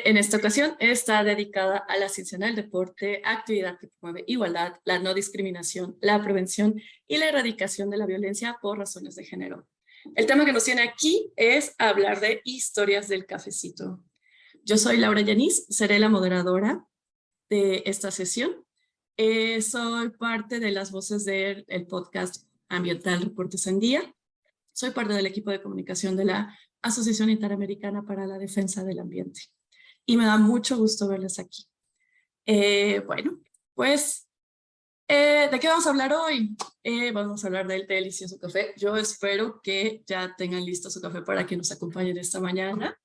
en esta ocasión está dedicada a la ciencia en el deporte, actividad que promueve igualdad, la no discriminación, la prevención y la erradicación de la violencia por razones de género. El tema que nos tiene aquí es hablar de historias del cafecito. Yo soy Laura Yanis, seré la moderadora de esta sesión. Soy parte de las voces del podcast ambiental Reportes en Día. Soy parte del equipo de comunicación de la Asociación Interamericana para la Defensa del Ambiente. Y me da mucho gusto verles aquí. Bueno, pues, ¿de qué vamos a hablar hoy? Vamos a hablar del delicioso café. Yo espero que ya tengan listo su café para que nos acompañen esta mañana.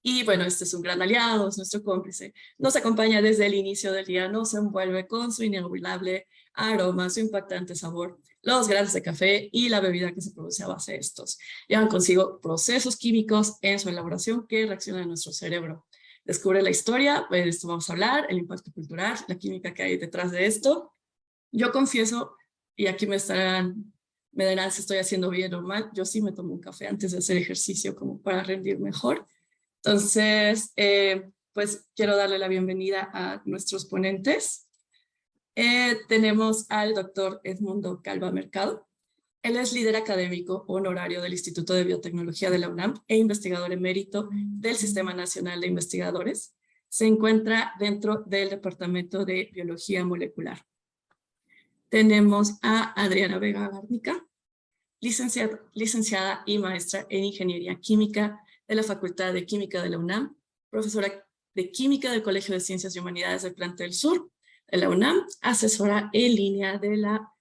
Y bueno, este es un gran aliado, es nuestro cómplice. Nos acompaña desde el inicio del día, nos envuelve con su inigualable aroma, su impactante sabor, los granos de café y la bebida que se produce a base de estos. Llevan consigo procesos químicos en su elaboración que reaccionan en nuestro cerebro. Descubre la historia, pues de esto vamos a hablar, el impacto cultural, la química que hay detrás de esto. Yo confieso, y aquí me dirán si estoy haciendo bien o mal, yo sí me tomo un café antes de hacer ejercicio como para rendir mejor. Entonces, pues quiero darle la bienvenida a nuestros ponentes. Tenemos al doctor Edmundo Calva Mercado. Él es líder académico honorario del Instituto de Biotecnología de la UNAM e investigador emérito del Sistema Nacional de Investigadores. Se encuentra dentro del Departamento de Biología Molecular. Tenemos a Adriana Vega Garnica, licenciada y maestra en Ingeniería Química de la Facultad de Química de la UNAM, profesora de Química del Colegio de Ciencias y Humanidades del Plantel Sur de la UNAM, asesora en línea de la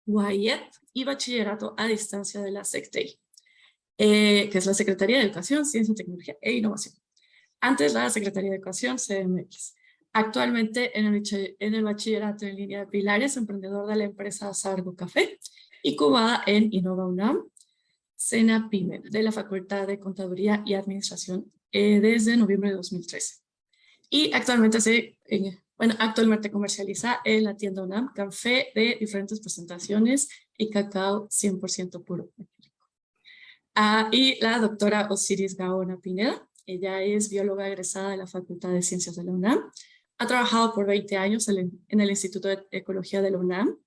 UAIET y bachillerato a distancia de la SECTEI, que es la Secretaría de Educación, Ciencia, Tecnología e Innovación. Antes la Secretaría de Educación, CDMX. Actualmente en el bachillerato en línea de Pilares, emprendedor de la empresa Sargo Café, incubada en Innova UNAM, Sena Pyme, de la Facultad de Contaduría y Administración desde noviembre de 2013. Y actualmente actualmente comercializa en la tienda UNAM café de diferentes presentaciones y cacao 100% puro. Y la doctora Osiris Gaona Pineda, ella es bióloga egresada de la Facultad de Ciencias de la UNAM, ha trabajado por 20 años en el Instituto de Ecología de la UNAM.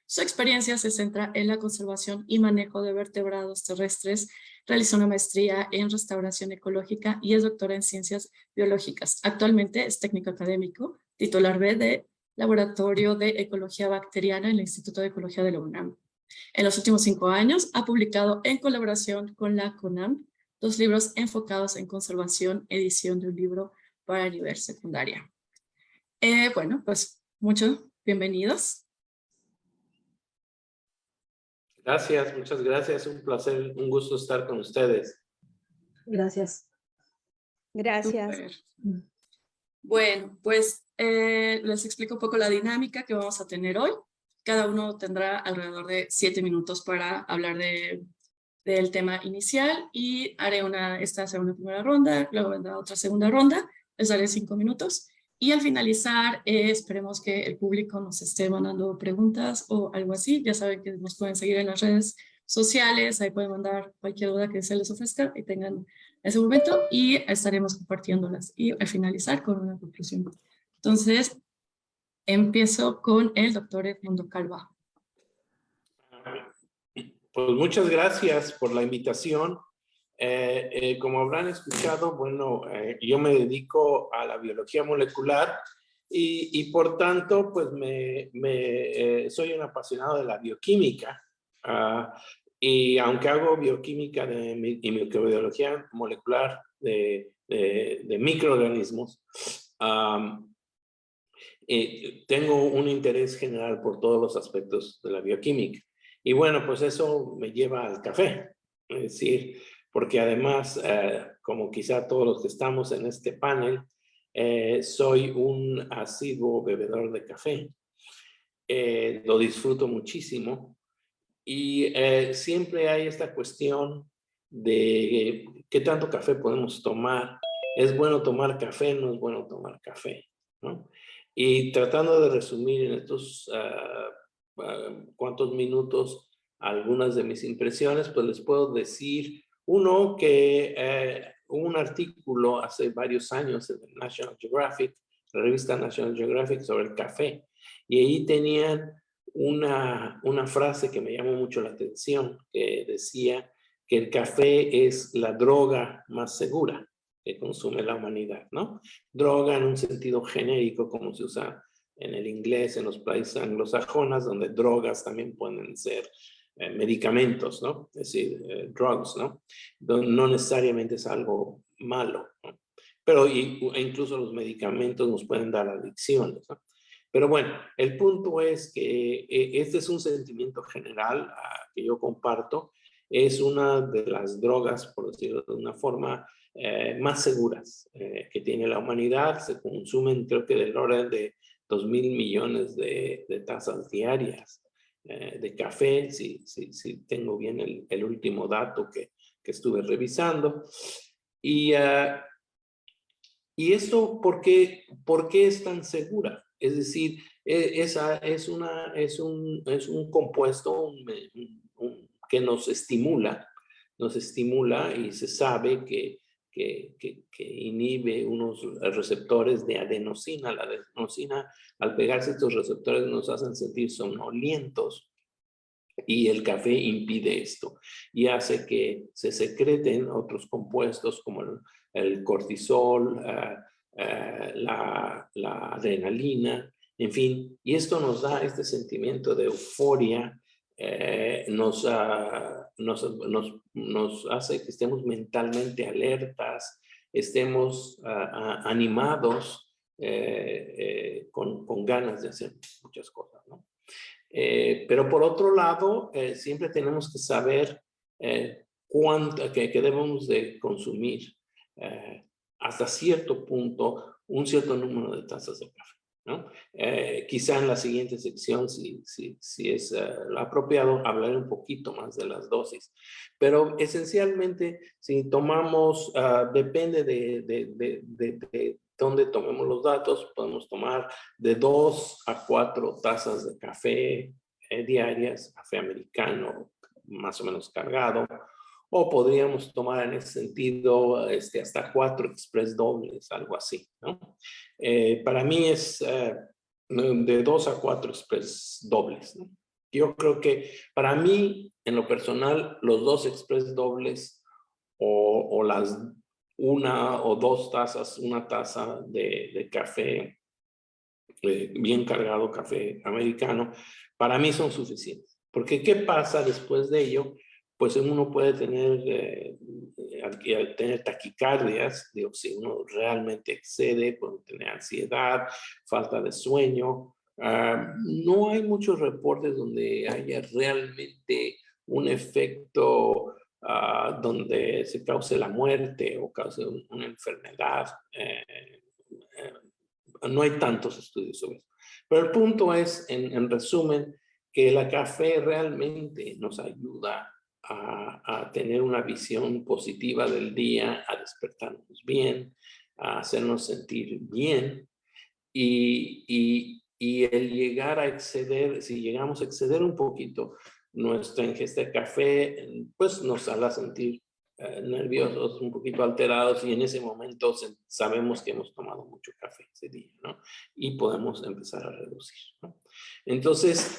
Su experiencia se centra en la conservación y manejo de vertebrados terrestres, realizó una maestría en restauración ecológica y es doctora en ciencias biológicas. Actualmente es técnico académico, titular B de Laboratorio de Ecología Bacteriana en el Instituto de Ecología de la UNAM. En los últimos 5 años ha publicado en colaboración con la CONAM 2 libros enfocados en conservación, edición de un libro para nivel secundaria. Bueno, pues bienvenidos. Gracias, muchas gracias. Un placer, un gusto estar con ustedes. Gracias. Gracias. Super. Bueno, pues les explico un poco la dinámica que vamos a tener hoy. Cada uno tendrá alrededor de 7 minutos para hablar del tema inicial y haré esta será una primera ronda, luego vendrá otra segunda ronda, les daré 5 minutos. Y al finalizar, esperemos que el público nos esté mandando preguntas o algo así. Ya saben que nos pueden seguir en las redes sociales, ahí pueden mandar cualquier duda que se les ofrezca y tengan ese momento y estaremos compartiéndolas. Y al finalizar con una conclusión. Entonces, empiezo con el doctor Edmundo Calva. Pues muchas gracias por la invitación. Como habrán escuchado, bueno, yo me dedico a la biología molecular y por tanto, pues soy un apasionado de la bioquímica. Y aunque hago bioquímica y microbiología molecular de microorganismos, tengo un interés general por todos los aspectos de la bioquímica. Y bueno, pues eso me lleva al café. Es decir, porque además, como quizá todos los que estamos en este panel, soy un asiduo bebedor de café. Lo disfruto muchísimo. Y siempre hay esta cuestión de qué tanto café podemos tomar. ¿Es bueno tomar café? ¿No es bueno tomar café? ¿No? Y tratando de resumir en estos cuantos minutos algunas de mis impresiones, pues les puedo decir, uno, que hubo un artículo hace varios años en National Geographic, la revista National Geographic, sobre el café. Y ahí tenían una frase que me llamó mucho la atención, que decía que el café es la droga más segura que consume la humanidad, ¿no? Droga en un sentido genérico, como se usa en el inglés, en los países anglosajones, donde drogas también pueden ser medicamentos, ¿no? Es decir, drugs, ¿no? No necesariamente es algo malo, ¿no? Pero incluso los medicamentos nos pueden dar adicciones, ¿no? Pero bueno, el punto es que este es un sentimiento general que yo comparto. Es una de las drogas, por decirlo de una forma, más seguras que tiene la humanidad. Se consumen, creo que del orden de 2.000 millones de tazas diarias de café, si tengo bien el último dato que estuve revisando. Y esto, ¿por qué es tan segura? Es decir, es un compuesto que nos estimula y se sabe que inhibe unos receptores de adenosina. La adenosina, al pegarse estos receptores, nos hacen sentir somnolientos, y el café impide esto y hace que se secreten otros compuestos como el cortisol, la adrenalina, en fin, y esto nos da este sentimiento de euforia, nos hace que estemos mentalmente alertas, estemos animados, con ganas de hacer muchas cosas, ¿no? Pero por otro lado, siempre tenemos que saber cuánto que debemos de consumir hasta cierto punto, un cierto número de tazas de café, ¿no? Quizá en la siguiente sección, si es apropiado, hablaré un poquito más de las dosis. Pero esencialmente, si tomamos, depende de dónde tomemos los datos, podemos tomar de 2 a 4 tazas de café diarias, café americano más o menos cargado, o podríamos tomar en ese sentido hasta 4 express dobles, algo así, ¿no? Para mí es de 2 a 4 express dobles, ¿no? Yo creo que para mí, en lo personal, los 2 express dobles o las 1 o 2 tazas, una taza de café bien cargado, café americano, para mí son suficientes. Porque ¿qué pasa después de ello? Pues uno puede tener taquicardias, digo, si uno realmente excede, puede tener ansiedad, falta de sueño. No hay muchos reportes donde haya realmente un efecto donde se cause la muerte o cause una enfermedad. No hay tantos estudios sobre eso. Pero el punto es, en resumen, que el café realmente nos ayuda a tener una visión positiva del día, a despertarnos bien, a hacernos sentir bien, y el llegar a exceder, si llegamos a exceder un poquito nuestra ingesta de café, pues nos hará sentir nerviosos, un poquito alterados, y en ese momento sabemos que hemos tomado mucho café ese día, ¿no? Y podemos empezar a reducir, ¿no? Entonces,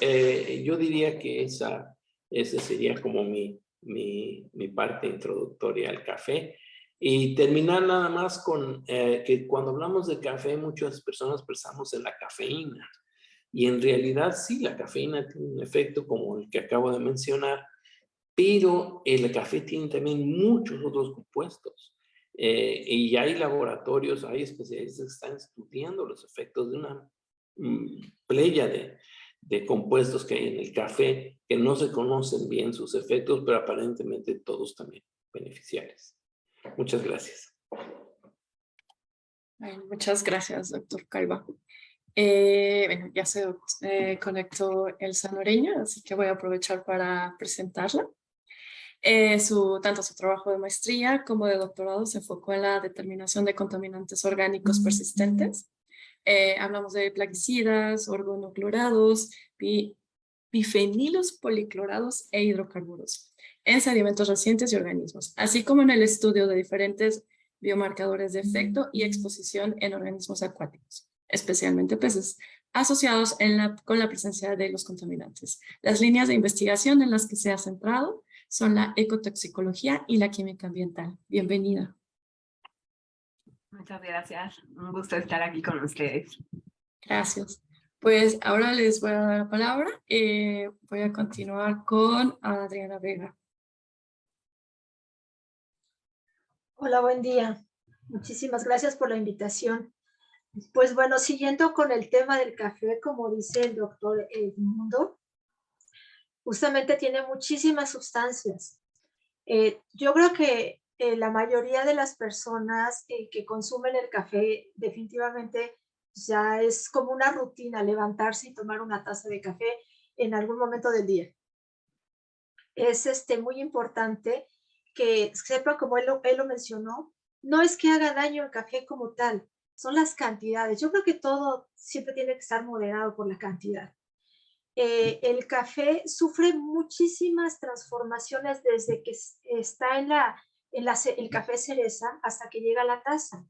yo diría que esa sería como mi parte introductoria al café. Y terminar nada más con que cuando hablamos de café, muchas personas pensamos en la cafeína. Y en realidad sí, la cafeína tiene un efecto como el que acabo de mencionar, pero el café tiene también muchos otros compuestos. Y hay laboratorios, hay especialistas que están estudiando los efectos de una playa de compuestos que hay en el café, que no se conocen bien sus efectos, pero aparentemente todos también beneficiables. Muchas gracias. Bueno, muchas gracias, doctor Calva. Bueno, ya se conectó Elsa Noreña, así que voy a aprovechar para presentarla. Tanto su trabajo de maestría como de doctorado se enfocó en la determinación de contaminantes orgánicos persistentes. Hablamos de plaguicidas, organoclorados, bifenilos policlorados e hidrocarburos en sedimentos recientes y organismos, así como en el estudio de diferentes biomarcadores de efecto y exposición en organismos acuáticos, especialmente peces, asociados con la presencia de los contaminantes. Las líneas de investigación en las que se ha centrado son la ecotoxicología y la química ambiental. Bienvenida. Muchas gracias. Un gusto estar aquí con ustedes. Gracias. Pues ahora les voy a dar la palabra. Voy a continuar con Adriana Vega. Hola, buen día. Muchísimas gracias por la invitación. Pues bueno, siguiendo con el tema del café, como dice el doctor Edmundo, justamente tiene muchísimas sustancias. Yo creo que la mayoría de las personas que consumen el café definitivamente ya es como una rutina levantarse y tomar una taza de café en algún momento del día. Es muy importante que sepan, como él lo mencionó, no es que haga daño el café como tal, son las cantidades. Yo creo que todo siempre tiene que estar moderado por la cantidad. El café sufre muchísimas transformaciones desde que está en el café cereza hasta que llega a la taza.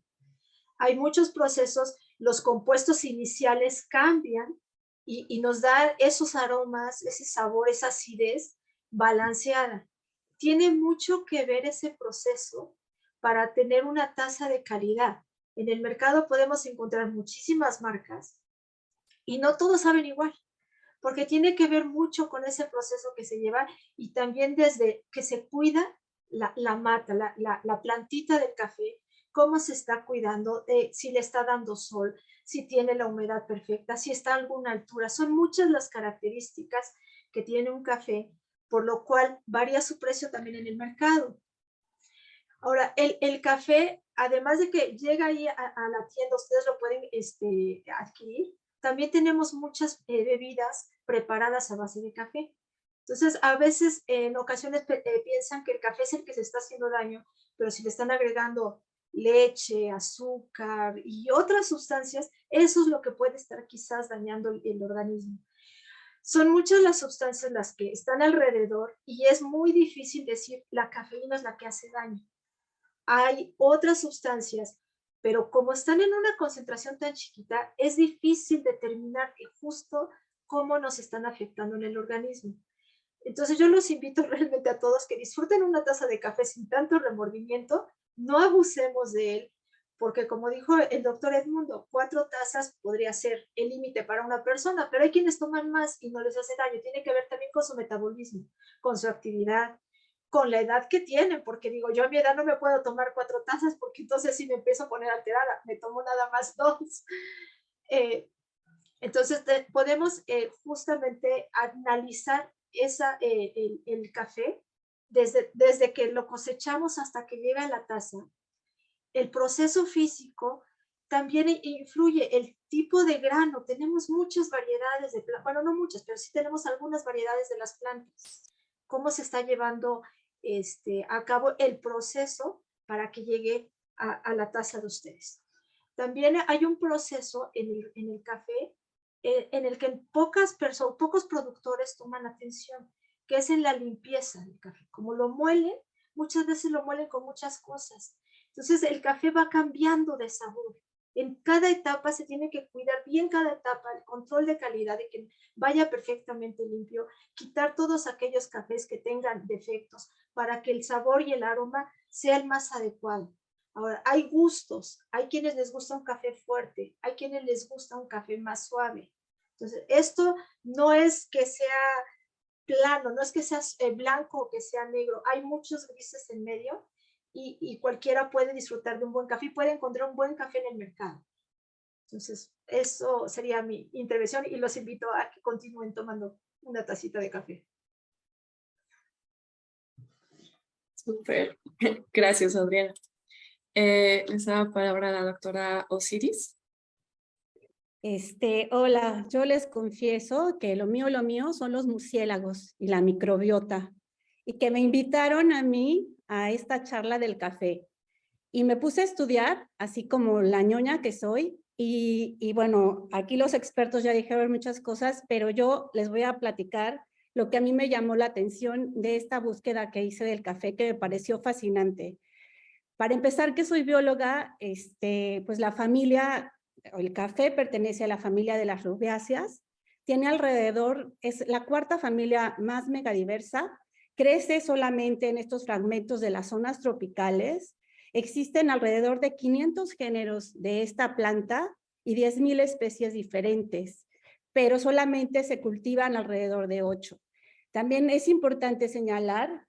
Hay muchos procesos, los compuestos iniciales cambian y nos da esos aromas, ese sabor, esa acidez balanceada. Tiene mucho que ver ese proceso para tener una taza de calidad. En el mercado podemos encontrar muchísimas marcas y no todos saben igual, porque tiene que ver mucho con ese proceso que se lleva y también desde que se cuida la mata, la plantita del café, cómo se está cuidando, si le está dando sol, si tiene la humedad perfecta, si está a alguna altura. Son muchas las características que tiene un café, por lo cual varía su precio también en el mercado. Ahora, el café, además de que llega ahí a la tienda, ustedes lo pueden adquirir, también tenemos muchas bebidas preparadas a base de café. Entonces, a veces, en ocasiones piensan que el café es el que se está haciendo daño, pero si le están agregando leche, azúcar y otras sustancias, eso es lo que puede estar quizás dañando el organismo. Son muchas las sustancias las que están alrededor y es muy difícil decir la cafeína es la que hace daño. Hay otras sustancias, pero como están en una concentración tan chiquita, es difícil determinar justo cómo nos están afectando en el organismo. Entonces yo los invito realmente a todos que disfruten una taza de café sin tanto remordimiento, no abusemos de él, porque como dijo el doctor Edmundo, 4 tazas podría ser el límite para una persona, pero hay quienes toman más y no les hace daño. Tiene que ver también con su metabolismo, con su actividad, con la edad que tienen, porque digo, yo a mi edad no me puedo tomar 4 tazas porque entonces sí me empiezo a poner alterada, me tomo nada más 2. Entonces podemos justamente analizar el café desde que lo cosechamos hasta que llega a la taza. El proceso físico también influye, el tipo de grano. Tenemos muchas variedades de plantas, bueno, no muchas, pero sí tenemos algunas variedades de las plantas. Cómo se está llevando a cabo el proceso para que llegue a la taza de ustedes. También hay un proceso en el café en el que pocos productores toman atención, que es en la limpieza del café. Como lo muelen, muchas veces lo muelen con muchas cosas. Entonces el café va cambiando de sabor. En cada etapa se tiene que cuidar bien cada etapa, el control de calidad, de que vaya perfectamente limpio, quitar todos aquellos cafés que tengan defectos para que el sabor y el aroma sea el más adecuado. Ahora, hay gustos, hay quienes les gusta un café fuerte, hay quienes les gusta un café más suave. Entonces, esto no es que sea plano, no es que sea blanco o que sea negro, hay muchos grises en medio y cualquiera puede disfrutar de un buen café y puede encontrar un buen café en el mercado. Entonces, eso sería mi intervención y los invito a que continúen tomando una tacita de café. Súper. Gracias, Adriana. Les da la palabra a la doctora Osiris. Hola, yo les confieso que lo mío son los murciélagos y la microbiota y que me invitaron a mí a esta charla del café y me puse a estudiar, así como la ñoña que soy y bueno, aquí los expertos ya dijeron muchas cosas, pero yo les voy a platicar lo que a mí me llamó la atención de esta búsqueda que hice del café que me pareció fascinante. Para empezar, que soy bióloga, pues la familia, el café pertenece a la familia de las rubiáceas, tiene alrededor, es la cuarta familia más megadiversa, crece solamente en estos fragmentos de las zonas tropicales, existen alrededor de 500 géneros de esta planta y 10,000 especies diferentes, pero solamente se cultivan alrededor de 8. También es importante señalar,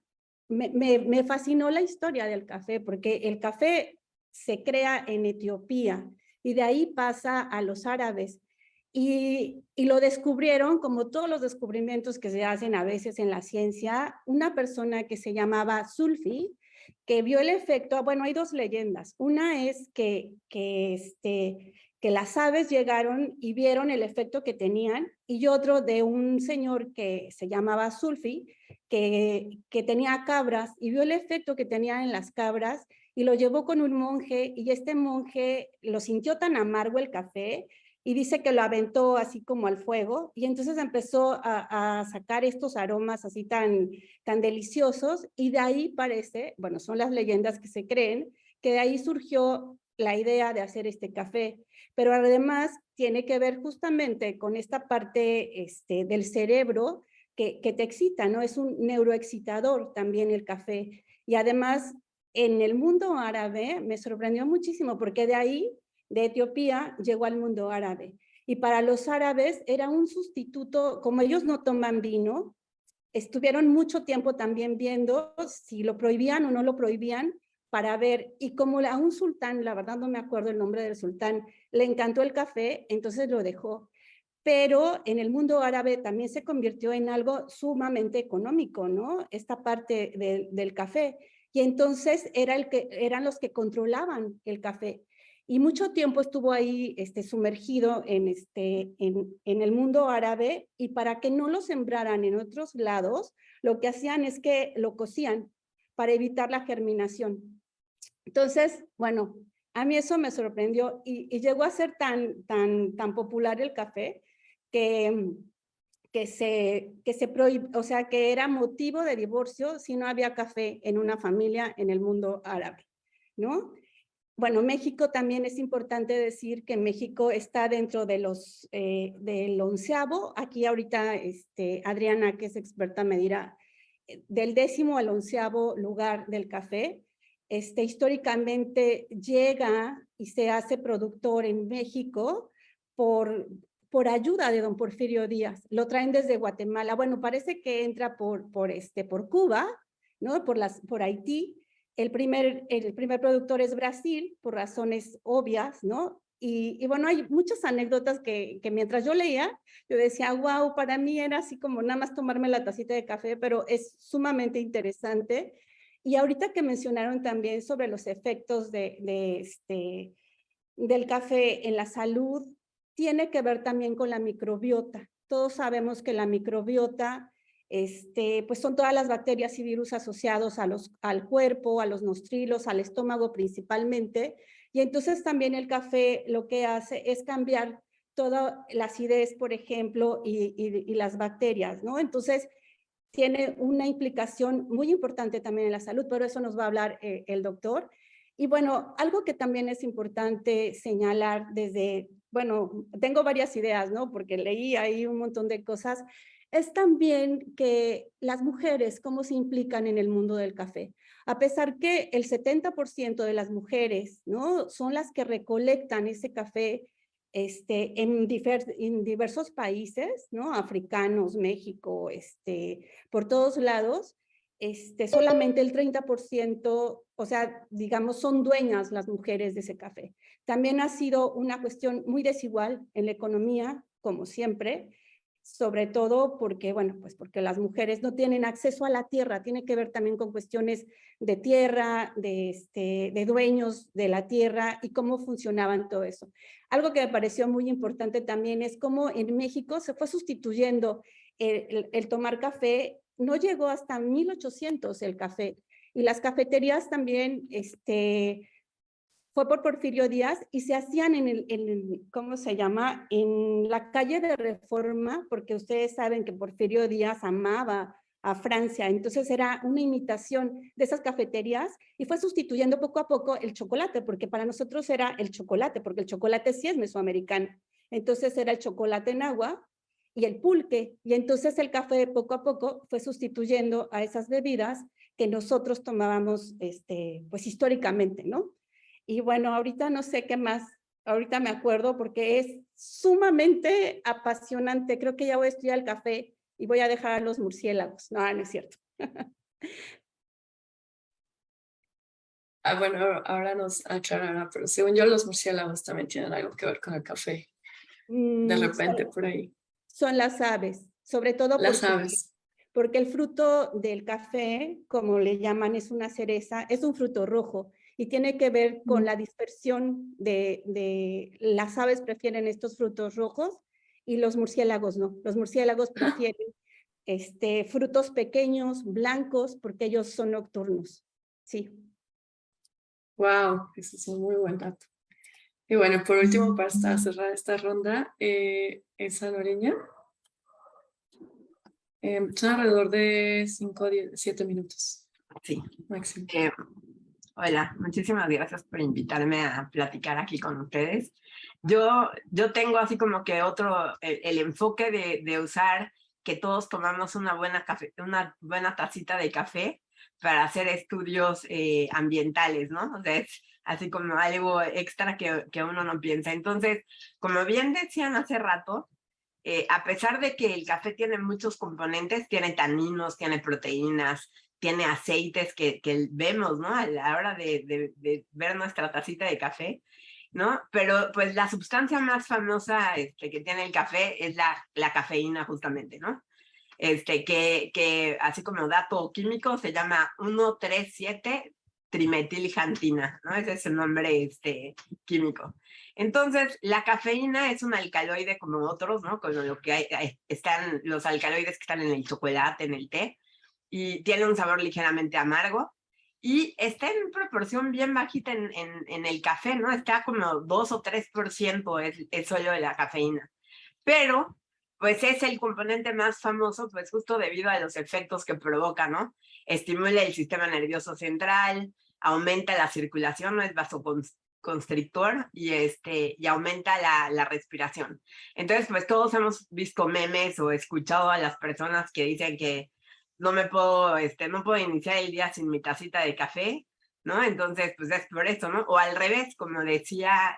me fascinó la historia del café, porque el café se crea en Etiopía y de ahí pasa a los árabes. Y lo descubrieron, como todos los descubrimientos que se hacen a veces en la ciencia, una persona que se llamaba Zulfi, que vio el efecto. Bueno, hay dos leyendas. Una es que las aves llegaron y vieron el efecto que tenían, y otro de un señor que se llamaba Zulfi, que tenía cabras y vio el efecto que tenían en las cabras y lo llevó con un monje, y este monje lo sintió tan amargo el café y dice que lo aventó así como al fuego, y entonces empezó a sacar estos aromas así tan deliciosos, y de ahí parece, bueno, son las leyendas que se creen, que de ahí surgió la idea de hacer este café. Pero además tiene que ver justamente con esta parte del cerebro que te excita, ¿no? Es un neuroexcitador también el café. Y además en el mundo árabe me sorprendió muchísimo, porque de ahí, de Etiopía, llegó al mundo árabe. Y para los árabes era un sustituto, como ellos no toman vino, estuvieron mucho tiempo también viendo si lo prohibían o no lo prohibían para ver, y como a un sultán, la verdad no me acuerdo el nombre del sultán, le encantó el café, entonces lo dejó. Pero en el mundo árabe también se convirtió en algo sumamente económico, ¿no? Esta parte del café. Y entonces eran los que controlaban el café. Y mucho tiempo estuvo ahí sumergido en el mundo árabe, y para que no lo sembraran en otros lados, lo que hacían es que lo cocían para evitar la germinación. Entonces, bueno, a mí eso me sorprendió, y llegó a ser tan popular el café que se prohibió, o sea, que era motivo de divorcio si no había café en una familia en el mundo árabe, ¿no? Bueno, México también es importante decir que México está dentro de del 11º. Aquí ahorita Adriana, que es experta, me dirá, del 10º al 11º lugar del café. Históricamente llega y se hace productor en México por ayuda de don Porfirio Díaz. Lo traen desde Guatemala. Bueno, parece que entra por Cuba, ¿no? Por Haití. El primer productor es Brasil, por razones obvias, ¿no? Y bueno, hay muchas anécdotas que mientras yo leía, yo decía, wow, para mí era así como nada más tomarme la tacita de café, pero es sumamente interesante. Y ahorita que mencionaron también sobre los efectos del café en la salud, tiene que ver también con la microbiota. Todos sabemos que la microbiota pues son todas las bacterias y virus asociados al cuerpo, a los nostrilos, al estómago principalmente, y entonces también el café lo que hace es cambiar toda la acidez, por ejemplo, y las bacterias, ¿no? Entonces tiene una implicación muy importante también en la salud, pero eso nos va a hablar el doctor. Y bueno, algo que también es importante señalar bueno, tengo varias ideas, ¿no? Porque leí ahí un montón de cosas, es también que las mujeres, cómo se implican en el mundo del café. A pesar que el 70% de las mujeres, ¿no?, son las que recolectan ese café en diversos países, ¿no?, africanos, México, por todos lados, solamente el 30%, o sea, digamos, son dueñas las mujeres de ese café. También ha sido una cuestión muy desigual en la economía, como siempre, sobre todo porque, bueno, pues porque las mujeres no tienen acceso a la tierra, tiene que ver también con cuestiones de tierra, de dueños de la tierra y cómo funcionaban todo eso. Algo que me pareció muy importante también es cómo en México se fue sustituyendo el tomar café. No llegó hasta 1800 el café, y las cafeterías también, fue por Porfirio Díaz, y se hacían ¿cómo se llama?, en la calle de Reforma, porque ustedes saben que Porfirio Díaz amaba a Francia. Entonces era una imitación de esas cafeterías y fue sustituyendo poco a poco el chocolate, porque para nosotros era el chocolate, porque el chocolate sí es mesoamericano. Entonces era el chocolate en agua y el pulque. Y entonces el café poco a poco fue sustituyendo a esas bebidas que nosotros tomábamos pues históricamente, ¿no? Y bueno, ahorita no sé qué más, ahorita me acuerdo porque es sumamente apasionante. Creo que ya voy a estudiar el café y voy a dejar a los murciélagos. No, no es cierto. Bueno, ahora nos aclarará, pero según yo los murciélagos también tienen algo que ver con el café. De repente por ahí. Son las aves, sobre todo Las aves. porque el fruto del café, como le llaman, es una cereza, es un fruto rojo y tiene que ver con la dispersión de las aves prefieren estos frutos rojos y los murciélagos no. Los murciélagos prefieren frutos pequeños, blancos, porque ellos son nocturnos. Sí. Wow, eso es un muy buen dato. Y bueno, por último, para cerrar esta ronda, es salvadoreña. Son alrededor de 5 a 7 minutos. Sí. Máximo. Hola, muchísimas gracias por invitarme a platicar aquí con ustedes. Yo tengo así como que el enfoque de usar que todos tomamos una buena tacita de café para hacer estudios ambientales, ¿no? O sea, es así como algo extra que uno no piensa. Entonces, como bien decían hace rato, a pesar de que el café tiene muchos componentes, tiene taninos, tiene proteínas, tiene aceites que vemos, ¿no? A la hora de ver nuestra tacita de café, ¿no? Pero pues la sustancia más famosa que tiene el café es la cafeína justamente, ¿no? Que así como dato químico se llama 1,3,7-trimetilxantina, ¿no? Ese es el nombre químico. Entonces, la cafeína es un alcaloide como otros, ¿no? Como lo que están los alcaloides que están en el chocolate, en el té, y tiene un sabor ligeramente amargo, y está en proporción bien bajita en el café, ¿no? Está como 2 o 3% es solo de la cafeína. Pero, pues es el componente más famoso, pues justo debido a los efectos que provoca, ¿no? Estimula el sistema nervioso central, aumenta la circulación, no es vasoconstrictor, y aumenta la respiración. Entonces, pues todos hemos visto memes o escuchado a las personas que dicen que no puedo iniciar el día sin mi tacita de café, ¿no? Entonces, pues es por eso, ¿no? O al revés, como decía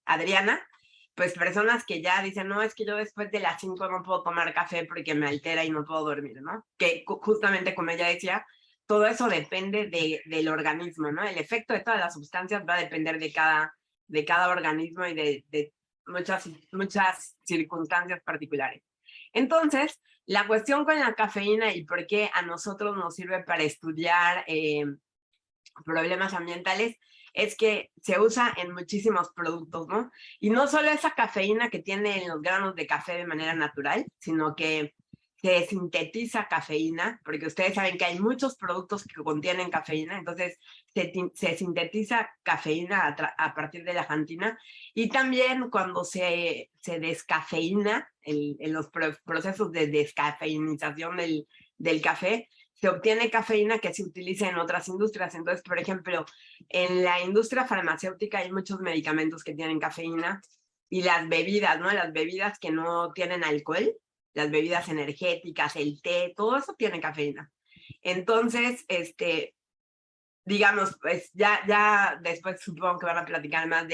Adriana, pues personas que ya dicen, no, es que yo después de las 5 no puedo tomar café porque me altera y no puedo dormir, ¿no? Que justamente como ella decía, todo eso depende del organismo, ¿no? El efecto de todas las sustancias va a depender de cada organismo y de muchas circunstancias particulares. Entonces, la cuestión con la cafeína y por qué a nosotros nos sirve para estudiar problemas ambientales es que se usa en muchísimos productos, ¿no? Y no solo esa cafeína que tienen los granos de café de manera natural, sino que se sintetiza cafeína, porque ustedes saben que hay muchos productos que contienen cafeína, entonces se sintetiza cafeína a partir de la xantina, y también cuando se descafeína, en los procesos de descafeinización del café, se obtiene cafeína que se utiliza en otras industrias. Entonces, por ejemplo, en la industria farmacéutica hay muchos medicamentos que tienen cafeína, y las bebidas, ¿no? Las bebidas que no tienen alcohol, las bebidas energéticas, el té, todo eso tiene cafeína. Entonces, digamos, pues ya después supongo que van a platicar más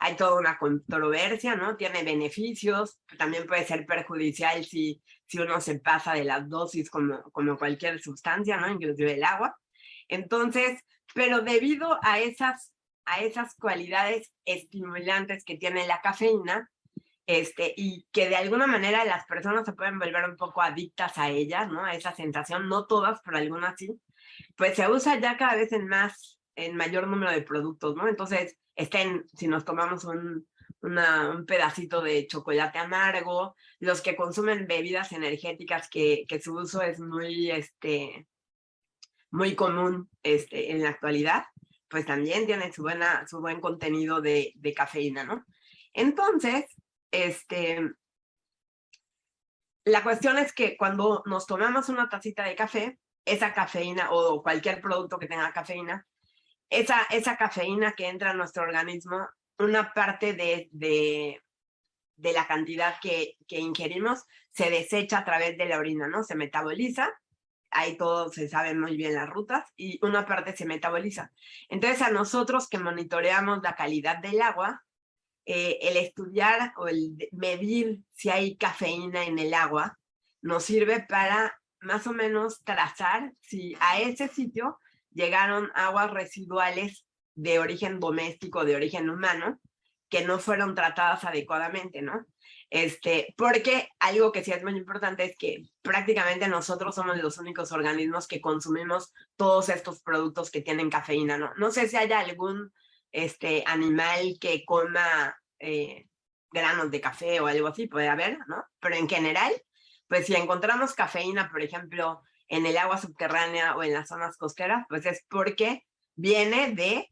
hay toda una controversia, ¿no? Tiene beneficios, también puede ser perjudicial si uno se pasa de las dosis como cualquier sustancia, ¿no? Inclusive el agua. Entonces, pero debido a esas cualidades estimulantes que tiene la cafeína, y que de alguna manera las personas se pueden volver un poco adictas a ella, ¿no? A esa sensación, no todas, pero algunas sí, pues se usa ya cada vez en mayor número de productos, ¿no? Entonces, si nos tomamos un pedacito de chocolate amargo, los que consumen bebidas energéticas que su uso es muy común en la actualidad, pues también tiene su buen contenido de la cuestión es que cuando nos tomamos una tacita de café, esa cafeína o cualquier producto que tenga cafeína, esa cafeína que entra a nuestro organismo, una parte de la cantidad que ingerimos se desecha a través de la orina, ¿no? Se metaboliza, ahí todo se sabe muy bien las rutas, y una parte se metaboliza. Entonces a nosotros que monitoreamos la calidad del agua, el estudiar o el medir si hay cafeína en el agua nos sirve para más o menos trazar si a ese sitio llegaron aguas residuales de origen doméstico, de origen humano, que no fueron tratadas adecuadamente, ¿no? Porque algo que sí es muy importante es que prácticamente nosotros somos los únicos organismos que consumimos todos estos productos que tienen cafeína, ¿no? No sé si haya algún animal que coma granos de café o algo así, puede haber, ¿no? Pero en general, pues si encontramos cafeína, por ejemplo, en el agua subterránea o en las zonas costeras, pues es porque viene de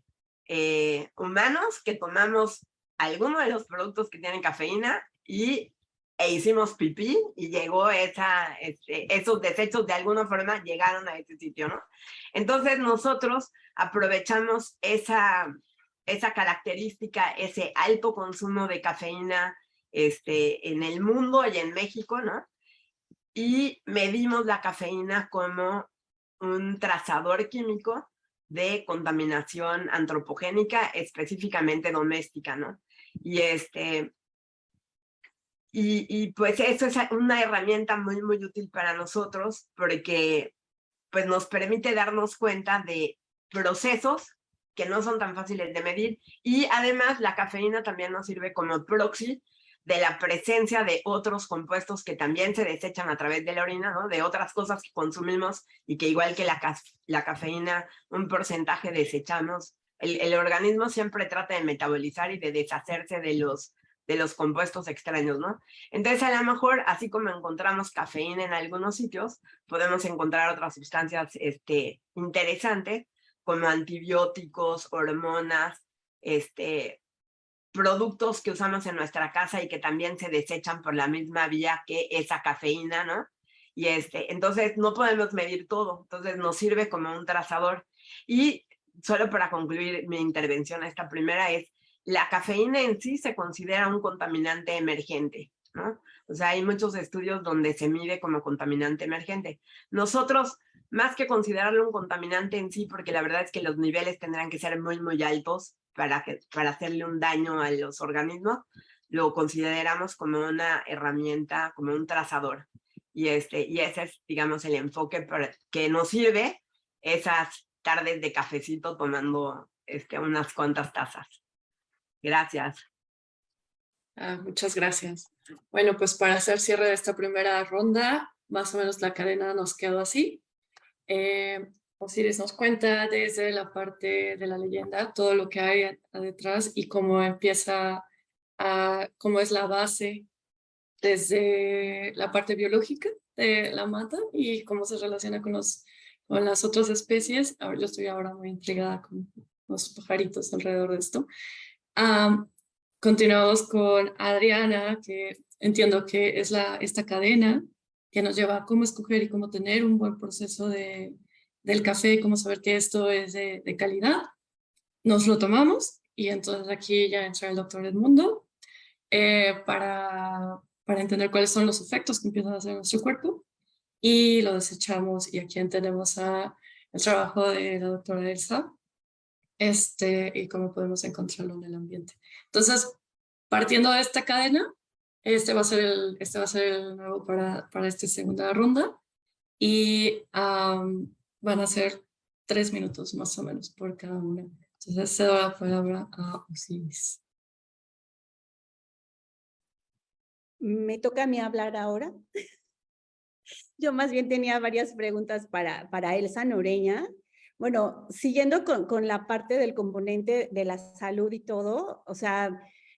humanos que tomamos alguno de los productos que tienen cafeína e hicimos pipí y llegó esos desechos de alguna forma llegaron a ese sitio, ¿no? Entonces nosotros aprovechamos esa característica, ese alto consumo de cafeína en el mundo y en México, ¿no? Y medimos la cafeína como un trazador químico de contaminación antropogénica, específicamente doméstica, ¿no? Y pues eso es una herramienta muy, muy útil para nosotros porque pues nos permite darnos cuenta de procesos que no son tan fáciles de medir, y además la cafeína también nos sirve como proxy de la presencia de otros compuestos que también se desechan a través de la orina, ¿no? De otras cosas que consumimos y que igual que la cafeína, un porcentaje desechamos. El organismo siempre trata de metabolizar y de deshacerse de los compuestos extraños, ¿no? Entonces, a lo mejor, así como encontramos cafeína en algunos sitios, podemos encontrar otras sustancias interesantes, como antibióticos, hormonas, productos que usamos en nuestra casa y que también se desechan por la misma vía que esa cafeína, ¿no? Y entonces no podemos medir todo, entonces nos sirve como un trazador. Y solo para concluir mi intervención, esta primera es, la cafeína en sí se considera un contaminante emergente, ¿no? O sea, hay muchos estudios donde se mide como contaminante emergente. Nosotros, más que considerarlo un contaminante en sí, porque la verdad es que los niveles tendrán que ser muy, muy altos para hacerle un daño a los organismos, lo consideramos como una herramienta, como un trazador. Y ese es, digamos, el enfoque que nos sirve esas tardes de cafecito tomando unas cuantas tazas. Gracias. Muchas gracias. Bueno, pues para hacer cierre de esta primera ronda, más o menos la cadena nos quedó así. Osiris nos cuenta desde la parte de la leyenda todo lo que hay detrás y cómo empieza cómo es la base desde la parte biológica de la mata y cómo se relaciona con las otras especies. Yo estoy ahora muy intrigada con los pajaritos alrededor de esto. Continuamos con Adriana, que entiendo que es esta cadena que nos lleva a cómo escoger y cómo tener un buen proceso del café, cómo saber que esto es de calidad. Nos lo tomamos y entonces aquí ya entra el doctor Edmundo para entender cuáles son los efectos que empiezan a hacer en nuestro cuerpo y lo desechamos. Y aquí tenemos el trabajo de la doctora Elsa y cómo podemos encontrarlo en el ambiente. Entonces, partiendo de esta cadena, este va a ser el nuevo para esta segunda ronda y van a ser 3 minutos más o menos por cada una. Entonces, cedo la palabra a Osiris. ¿Me toca a mí hablar ahora? Yo más bien tenía varias preguntas para Elsa Noreña. Bueno, siguiendo con la parte del componente de la salud y todo, o sea,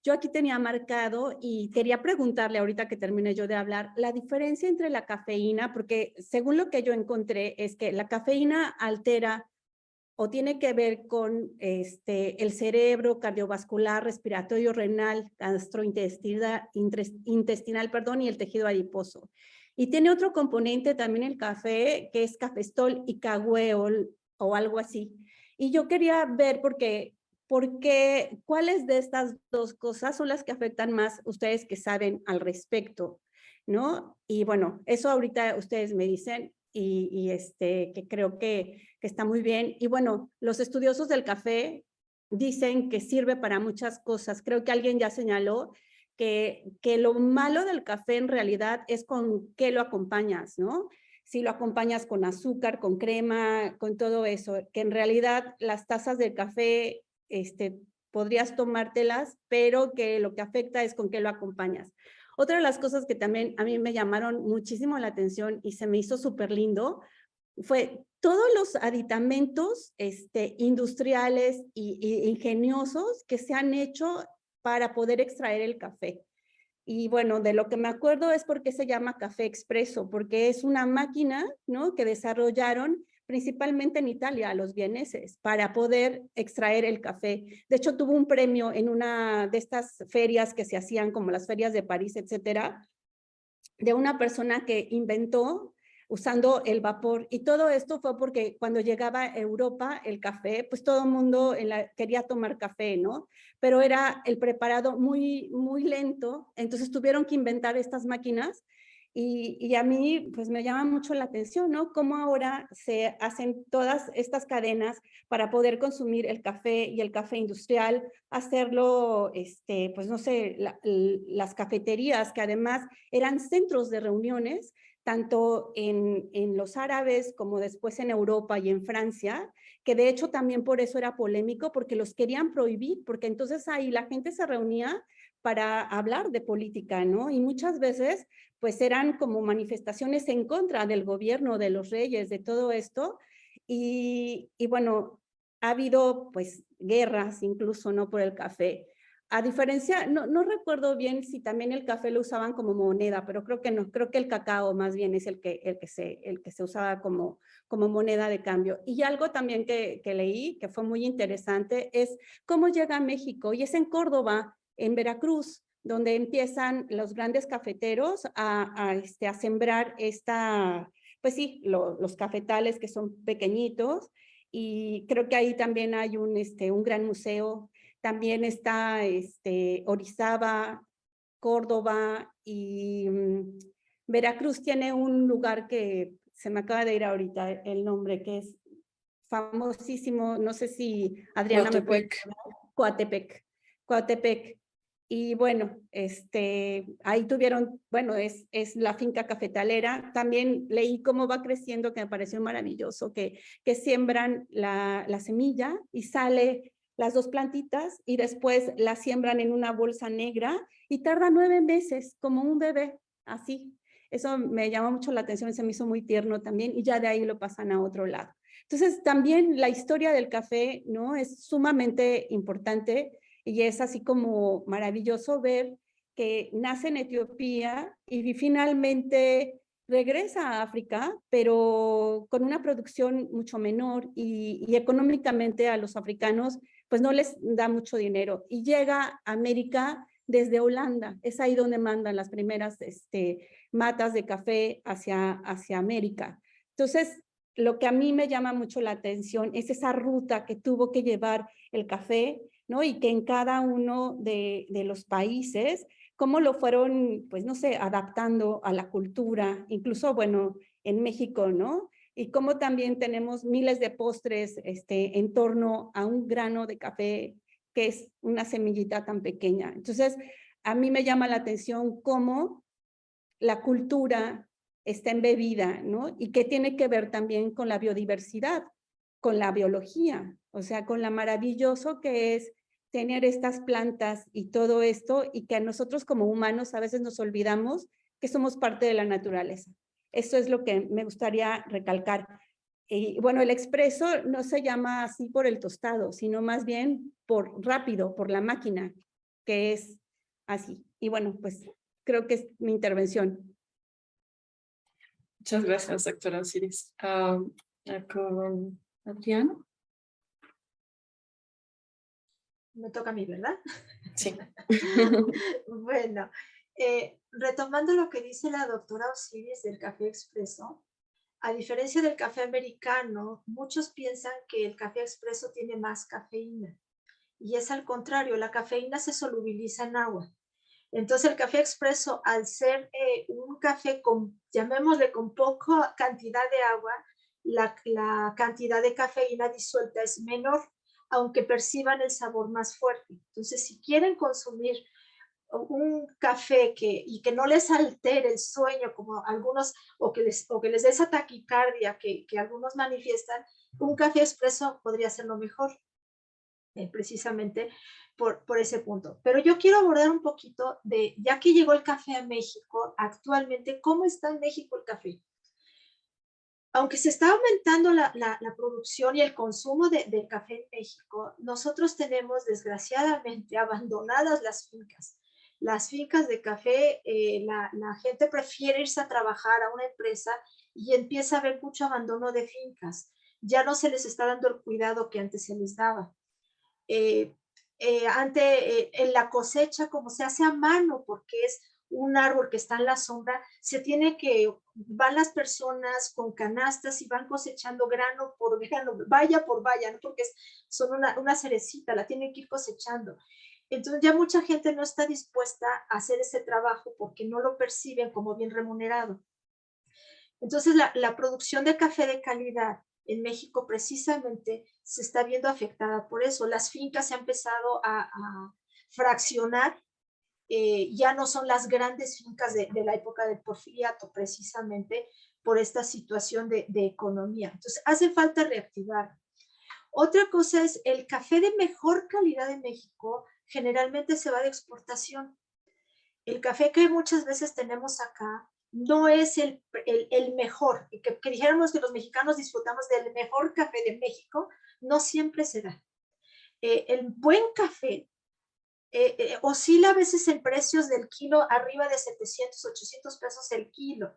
yo aquí tenía marcado y quería preguntarle ahorita que termine yo de hablar, la diferencia entre la cafeína, porque según lo que yo encontré es que la cafeína altera o tiene que ver con el cerebro, cardiovascular, respiratorio, renal, gastrointestinal, y el tejido adiposo. Y tiene otro componente también el café, que es cafestol y cahueol o algo así. Y yo quería ver porque cuáles de estas dos cosas son las que afectan más ustedes que saben al respecto, ¿no? Y bueno, eso ahorita ustedes me dicen que creo que está muy bien. Y bueno, los estudiosos del café dicen que sirve para muchas cosas. Creo que alguien ya señaló que lo malo del café en realidad es con qué lo acompañas, ¿no? Si lo acompañas con azúcar, con crema, con todo eso, que en realidad las tazas de café podrías tomártelas, pero que lo que afecta es con qué lo acompañas. Otra de las cosas que también a mí me llamaron muchísimo la atención y se me hizo súper lindo fue todos los aditamentos industriales e ingeniosos que se han hecho para poder extraer el café. Y bueno, de lo que me acuerdo es por qué se llama café expreso, porque es una máquina, ¿no?, que desarrollaron principalmente en Italia, los vieneses, para poder extraer el café. De hecho, tuvo un premio en una de estas ferias que se hacían, como las ferias de París, etcétera, de una persona que inventó usando el vapor. Y todo esto fue porque cuando llegaba a Europa el café, pues todo el mundo quería tomar café, ¿no? Pero era el preparado muy, muy lento, entonces tuvieron que inventar estas máquinas. Y a mí pues me llama mucho la atención, ¿no? Cómo ahora se hacen todas estas cadenas para poder consumir el café y el café industrial, hacerlo, pues no sé, las cafeterías que además eran centros de reuniones, tanto en los árabes como después en Europa y en Francia, que de hecho también por eso era polémico, porque los querían prohibir, porque entonces ahí la gente se reunía para hablar de política, ¿no? Y muchas veces pues eran como manifestaciones en contra del gobierno, de los reyes, de todo esto. Y bueno, ha habido pues guerras incluso, ¿no?, por el café. A diferencia, no recuerdo bien si también el café lo usaban como moneda, pero creo que no, creo que el cacao más bien es el que se usaba como moneda de cambio. Y algo también que leí, que fue muy interesante, es cómo llega a México, y es en Córdoba, en Veracruz, donde empiezan los grandes cafeteros a sembrar pues sí, los cafetales que son pequeñitos, y creo que ahí también hay un gran museo. También está Orizaba, Córdoba y Veracruz tiene un lugar que se me acaba de ir ahorita el nombre, que es famosísimo, no sé si Adriana me puede... Coatepec. Y bueno, ahí tuvieron, bueno, es la finca cafetalera. También leí cómo va creciendo, que me pareció maravilloso, que siembran la semilla y sale las dos plantitas y después la siembran en una bolsa negra y tarda 9 meses, como un bebé, así. Eso me llamó mucho la atención, se me hizo muy tierno también, y ya de ahí lo pasan a otro lado. Entonces, también la historia del café, ¿no?, es sumamente importante, y es así como maravilloso ver que nace en Etiopía y finalmente regresa a África, pero con una producción mucho menor, y económicamente a los africanos pues no les da mucho dinero, y llega a América desde Holanda. Es ahí donde mandan las primeras matas de café hacia América. Entonces, lo que a mí me llama mucho la atención es esa ruta que tuvo que llevar el café, ¿no? Y que en cada uno de los países, cómo lo fueron, pues no sé, adaptando a la cultura, incluso, bueno, en México, ¿no? Y cómo también tenemos miles de postres en torno a un grano de café que es una semillita tan pequeña. Entonces, a mí me llama la atención cómo la cultura está embebida, ¿no? Y que tiene que ver también con la biodiversidad, con la biología, o sea, con lo maravilloso que es tener estas plantas y todo esto, y que a nosotros como humanos a veces nos olvidamos que somos parte de la naturaleza. Eso es lo que me gustaría recalcar. Y bueno, el expreso no se llama así por el tostado, sino más bien por rápido, por la máquina, que es así. Y bueno, pues creo que es mi intervención. Muchas gracias, doctora Osiris. Con Adriana. Me toca a mí, ¿verdad? Sí. Bueno, Retomando lo que dice la doctora Osiris del café expreso, a diferencia del café americano, muchos piensan que el café expreso tiene más cafeína. Y es al contrario, la cafeína se solubiliza en agua. Entonces el café expreso, al ser un café con, llamémosle, con poca cantidad de agua, la cantidad de cafeína disuelta es menor, aunque perciban el sabor más fuerte. Entonces, si quieren consumir un café y que no les altere el sueño, como algunos, o que les dé esa taquicardia que algunos manifiestan, un café expreso podría ser lo mejor. Precisamente por ese punto. Pero yo quiero abordar un poquito de, ya que llegó el café a México, actualmente, ¿cómo está en México el café? Aunque se está aumentando la producción y el consumo del café en México, nosotros tenemos desgraciadamente abandonadas las fincas. Las fincas de café, la gente prefiere irse a trabajar a una empresa y empieza a haber mucho abandono de fincas. Ya no se les está dando el cuidado que antes se les daba. En la cosecha, como se hace a mano, porque es un árbol que está en la sombra, van las personas con canastas y van cosechando grano por grano, valla por valla, ¿no? Porque son una cerecita, la tienen que ir cosechando. Entonces ya mucha gente no está dispuesta a hacer ese trabajo porque no lo perciben como bien remunerado. Entonces la producción de café de calidad en México precisamente se está viendo afectada por eso. Las fincas se han empezado a fraccionar, ya no son las grandes fincas de la época del Porfiriato, precisamente por esta situación de economía. Entonces hace falta reactivar. Otra cosa es el café de mejor calidad en México generalmente se va de exportación. El café que muchas veces tenemos acá no es el mejor, que dijéramos que los mexicanos disfrutamos del mejor café de México, no siempre se da. El buen café oscila a veces en precios del kilo arriba de 700, 800 pesos el kilo.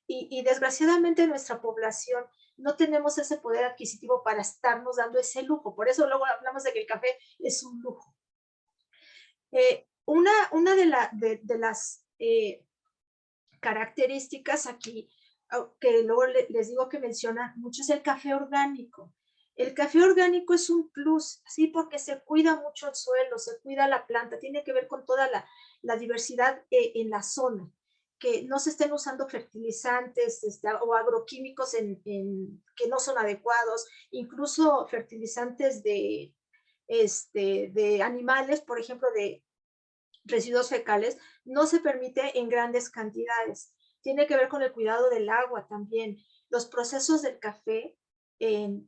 Y desgraciadamente nuestra población no tenemos ese poder adquisitivo para estarnos dando ese lujo. Por eso luego hablamos de que el café es un lujo. Una de las características aquí, que luego les digo que menciona mucho, es el café orgánico. El café orgánico es un plus, ¿sí? Porque se cuida mucho el suelo, se cuida la planta, tiene que ver con toda la diversidad en la zona, que no se estén usando fertilizantes o agroquímicos que no son adecuados, incluso fertilizantes de animales, por ejemplo, de residuos fecales, no se permite en grandes cantidades. Tiene que ver con el cuidado del agua también. Los procesos del café,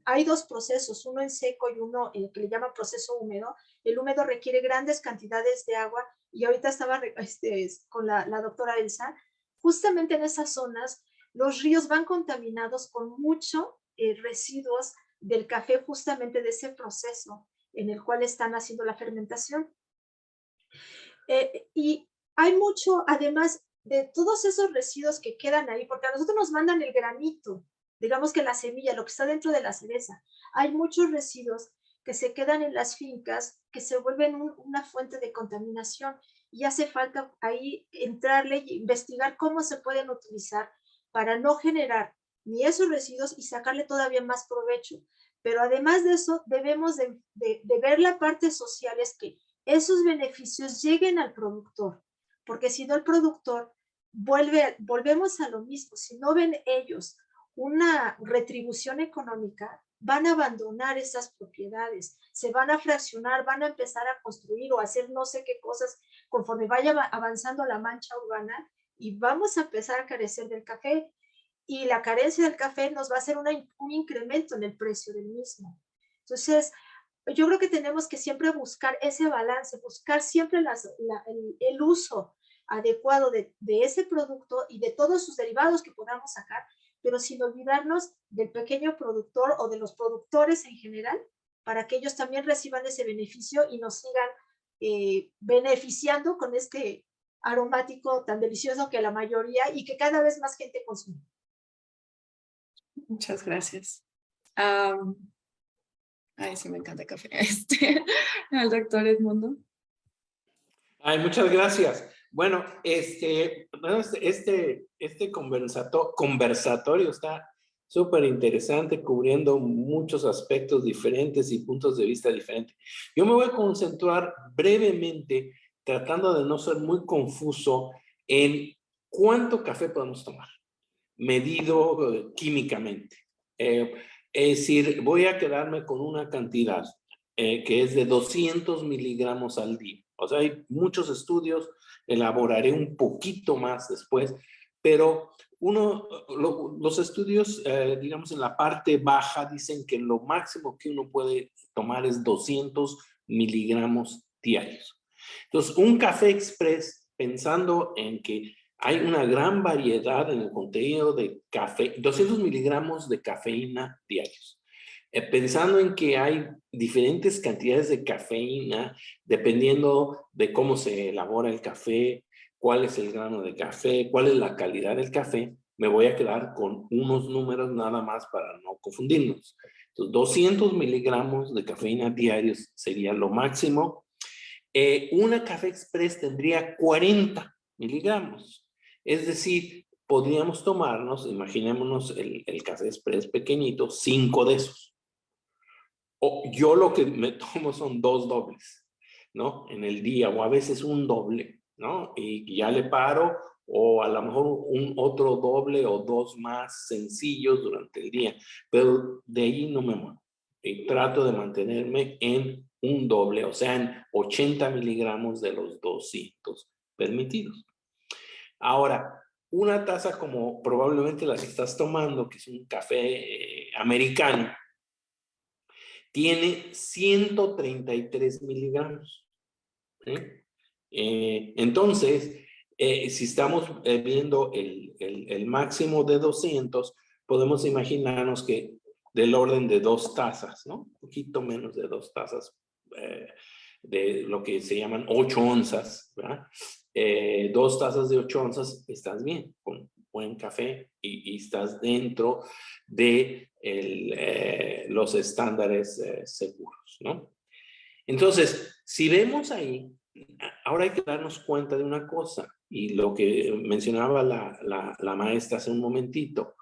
hay dos procesos, uno en seco y uno que le llaman proceso húmedo. El húmedo requiere grandes cantidades de agua y ahorita estaba con la doctora Elsa, justamente en esas zonas los ríos van contaminados con muchos residuos del café, justamente de ese proceso en el cual están haciendo la fermentación. Y hay mucho, además de todos esos residuos que quedan ahí, porque a nosotros nos mandan el granito, digamos que la semilla, lo que está dentro de la cereza. Hay muchos residuos que se quedan en las fincas, que se vuelven una fuente de contaminación, y hace falta ahí entrarle y investigar cómo se pueden utilizar para no generar ni esos residuos y sacarle todavía más provecho. Pero además de eso, debemos de ver la parte social, es que esos beneficios lleguen al productor, porque si no el productor volvemos a lo mismo. Si no ven ellos una retribución económica, van a abandonar esas propiedades, se van a fraccionar, van a empezar a construir o hacer no sé qué cosas conforme vaya avanzando la mancha urbana, y vamos a empezar a carecer del café, y la carencia del café nos va a hacer un incremento en el precio del mismo. Entonces, yo creo que tenemos que siempre buscar ese balance, buscar siempre el uso adecuado de ese producto y de todos sus derivados que podamos sacar, pero sin olvidarnos del pequeño productor o de los productores en general, para que ellos también reciban ese beneficio y nos sigan beneficiando con este aromático tan delicioso que la mayoría y que cada vez más gente consume. Muchas gracias. Ay, sí, me encanta el café. Al doctor Edmundo. Ay, muchas gracias. Bueno, conversatorio está súper interesante, cubriendo muchos aspectos diferentes y puntos de vista diferentes. Yo me voy a concentrar brevemente, tratando de no ser muy confuso, en cuánto café podemos tomar, medido químicamente. Es decir, voy a quedarme con una cantidad que es de 200 miligramos al día. O sea, hay muchos estudios, elaboraré un poquito más después, pero los estudios, digamos, en la parte baja dicen que lo máximo que uno puede tomar es 200 miligramos diarios. Entonces, un café express, pensando en que hay una gran variedad en el contenido de café, 200 miligramos de cafeína diarios. Pensando en que hay diferentes cantidades de cafeína, dependiendo de cómo se elabora el café, cuál es el grano de café, cuál es la calidad del café, me voy a quedar con unos números nada más para no confundirnos. Entonces, 200 miligramos de cafeína diarios sería lo máximo. Una café express tendría 40 miligramos. Es decir, podríamos tomarnos, imaginémonos el café express pequeñito, 5 de esos. Yo lo que me tomo son 2 dobles, ¿no? En el día, o a veces un doble, ¿no? Y ya le paro, o a lo mejor un otro doble o 2 más sencillos durante el día, pero de ahí no me muevo. Y trato de mantenerme en un doble, o sea, en 80 miligramos de los 200 permitidos. Ahora, una taza como probablemente la que estás tomando, que es un café americano, tiene 133 miligramos. Entonces, si estamos viendo el máximo de 200, podemos imaginarnos que del orden de 2 tazas, ¿no? Un poquito menos de 2 tazas, de lo que se llaman 8 onzas, ¿verdad? 2 tazas de 8 onzas, estás bien, con buen café y estás dentro de los estándares seguros, ¿no? Entonces, si vemos ahí, ahora hay que darnos cuenta de una cosa, y lo que mencionaba la maestra hace un momentito.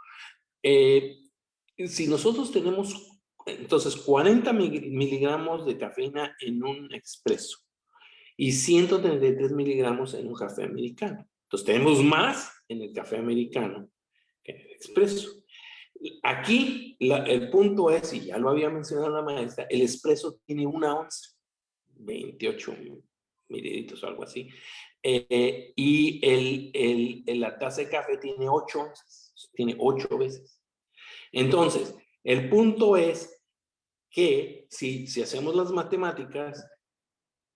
Si nosotros tenemos, entonces, 40 miligramos de cafeína en un expreso y 133 miligramos en un café americano. Entonces, tenemos más en el café americano que en el expreso. Aquí el punto es, y ya lo había mencionado la maestra, el expreso tiene 1 onza, 28 mililitros o algo así, y la taza de café tiene 8 onzas, tiene 8 veces. Entonces, el punto es que si hacemos las matemáticas,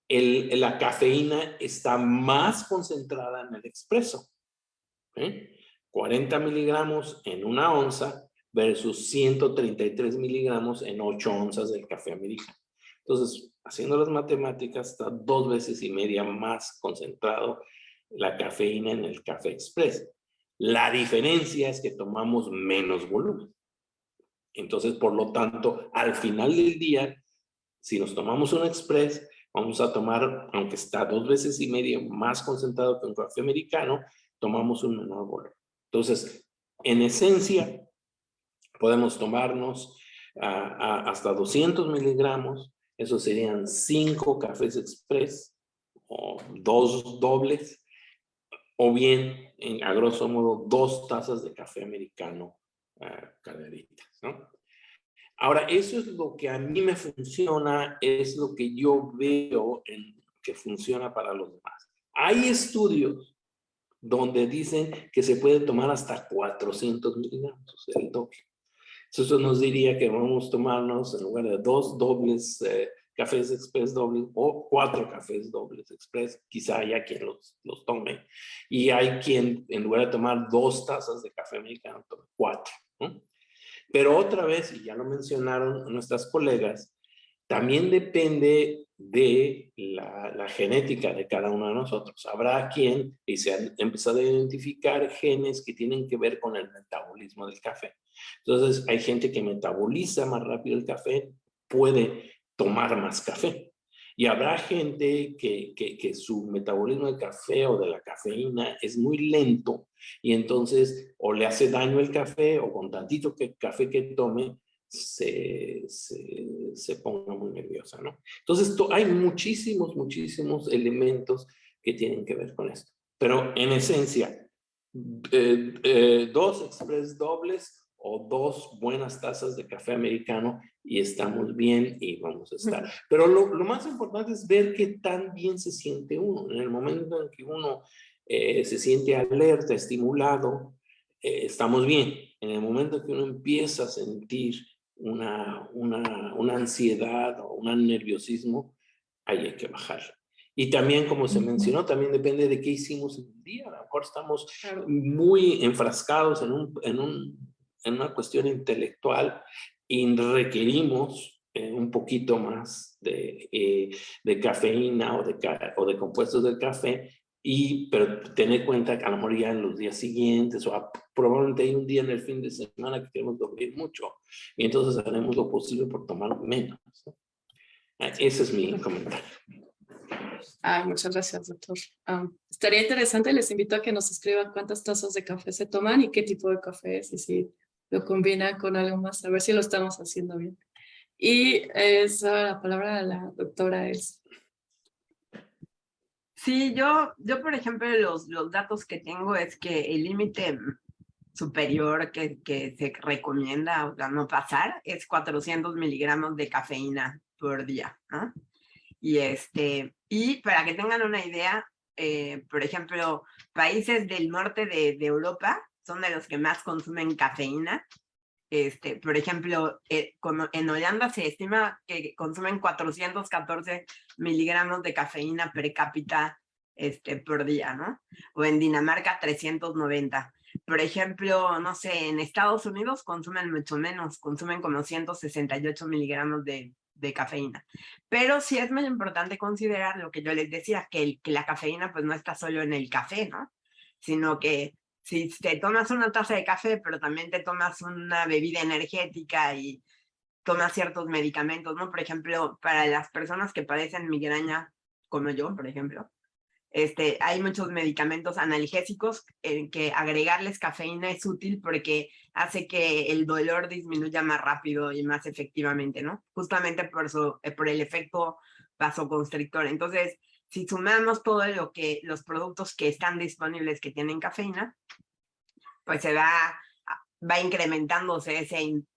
la cafeína está más concentrada en el expreso. 40 miligramos en 1 onza versus 133 miligramos en 8 onzas del café americano. Entonces, haciendo las matemáticas, está 2 veces y media más concentrado la cafeína en el café express. La diferencia es que tomamos menos volumen. Entonces, por lo tanto, al final del día, si nos tomamos un express, vamos a tomar, aunque está 2 veces y media más concentrado que un café americano, tomamos un menor volumen. Entonces, en esencia, podemos tomarnos hasta 200 miligramos, eso serían 5 cafés express o 2 dobles, o bien, a grosso modo, 2 tazas de café americano cargaditas, ¿no? Ahora, eso es lo que a mí me funciona, es lo que yo veo que funciona para los demás. Hay estudios donde dicen que se puede tomar hasta 400 miligramos, el doble. Eso nos diría que vamos a tomarnos, en lugar de 2 dobles cafés express dobles, o 4 cafés dobles express, quizá haya quien los tome. Y hay quien, en lugar de tomar 2 tazas de café americano, tome 4, ¿no? Pero otra vez, y ya lo mencionaron nuestras colegas, también depende de la genética de cada uno de nosotros. Habrá quien, y se han empezado a identificar genes que tienen que ver con el metabolismo del café. Entonces, hay gente que metaboliza más rápido el café, puede tomar más café. Y habrá gente que su metabolismo del café o de la cafeína es muy lento y entonces o le hace daño el café o con tantito café que tome se ponga muy nerviosa, ¿no? Entonces hay muchísimos elementos que tienen que ver con esto. Pero en esencia, 2 express dobles o 2 buenas tazas de café americano y estamos bien y vamos a estar. Pero lo más importante es ver qué tan bien se siente uno. En el momento en que uno se siente alerta, estimulado, estamos bien. En el momento en que uno empieza a sentir una ansiedad o un nerviosismo, ahí hay que bajar. Y también, como se mencionó, también depende de qué hicimos en el día. A lo mejor estamos muy enfrascados en una cuestión intelectual y requerimos un poquito más de cafeína o de compuestos del café, pero tener en cuenta que a lo mejor ya en los días siguientes o probablemente hay un día en el fin de semana que queremos dormir mucho y entonces haremos lo posible por tomar menos, ¿no? Ese es mi comentario. Muchas gracias, doctor. Estaría interesante, les invito a que nos escriban cuántas tazas de café se toman y qué tipo de café es y si lo combinan con algo más, a ver si lo estamos haciendo bien. Y la palabra a la doctora Elsa. Sí, yo por ejemplo, los datos que tengo es que el límite superior que se recomienda, o sea, no pasar, es 400 miligramos de cafeína por día, ¿no? Y para que tengan una idea, por ejemplo, países del norte de Europa son de los que más consumen cafeína. Por ejemplo, en Holanda se estima que consumen 414 miligramos de cafeína per cápita por día, ¿no? O en Dinamarca 390. Por ejemplo, no sé, en Estados Unidos consumen mucho menos, consumen como 168 miligramos de cafeína. Pero sí es muy importante considerar lo que yo les decía, que la cafeína pues no está solo en el café, ¿no? Sino que si te tomas una taza de café, pero también te tomas una bebida energética y tomas ciertos medicamentos, ¿no? Por ejemplo, para las personas que padecen migraña, como yo, por ejemplo, hay muchos medicamentos analgésicos en que agregarles cafeína es útil porque hace que el dolor disminuya más rápido y más efectivamente, ¿no? Justamente por el efecto vasoconstrictor. Entonces, si sumamos todo los productos que están disponibles que tienen cafeína, pues va incrementándose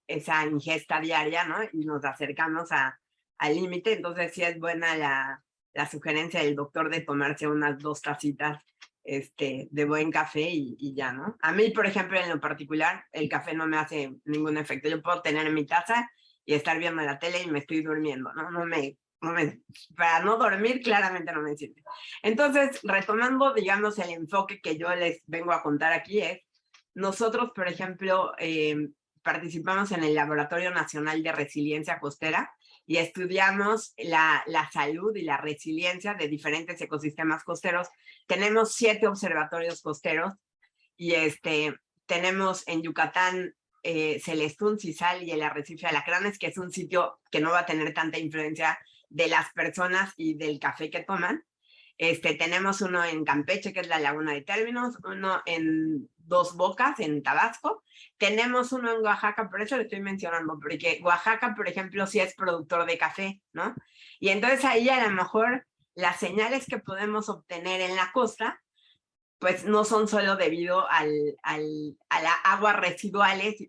esa ingesta diaria, ¿no? Y nos acercamos al límite. Entonces sí es buena la sugerencia del doctor de tomarse unas 2 tacitas de buen café y ya, ¿no? A mí, por ejemplo, en lo particular, el café no me hace ningún efecto. Yo puedo tener mi taza y estar viendo la tele y me estoy durmiendo, ¿no? Para no dormir, claramente no me sirve. Entonces, retomando, digamos, el enfoque que yo les vengo a contar aquí es, nosotros, por ejemplo, participamos en el Laboratorio Nacional de Resiliencia Costera y estudiamos la salud y la resiliencia de diferentes ecosistemas costeros. Tenemos 7 observatorios costeros y tenemos en Yucatán Celestún, Cisal y el arrecife Alacranes, que es un sitio que no va a tener tanta influencia de las personas y del café que toman. Tenemos uno en Campeche, que es la Laguna de Términos, uno en Dos Bocas, en Tabasco. Tenemos uno en Oaxaca, por eso lo estoy mencionando, porque Oaxaca, por ejemplo, sí es productor de café, ¿no? Y entonces ahí a lo mejor las señales que podemos obtener en la costa, pues no son solo debido a las aguas residuales,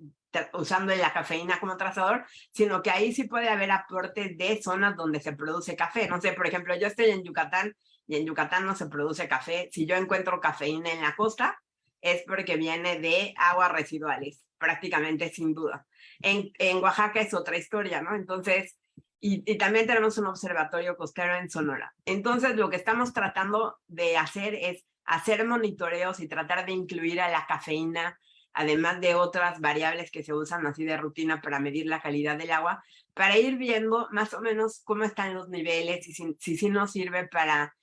usando la cafeína como trazador, sino que ahí sí puede haber aportes de zonas donde se produce café. No sé, por ejemplo, yo estoy en Yucatán y en Yucatán no se produce café. Si yo encuentro cafeína en la costa, es porque viene de aguas residuales, prácticamente sin duda. En Oaxaca es otra historia, ¿no? Entonces, y también tenemos un observatorio costero en Sonora. Entonces, lo que estamos tratando de hacer es hacer monitoreos y tratar de incluir a la cafeína, además de otras variables que se usan así de rutina para medir la calidad del agua, para ir viendo más o menos cómo están los niveles y si nos sirve para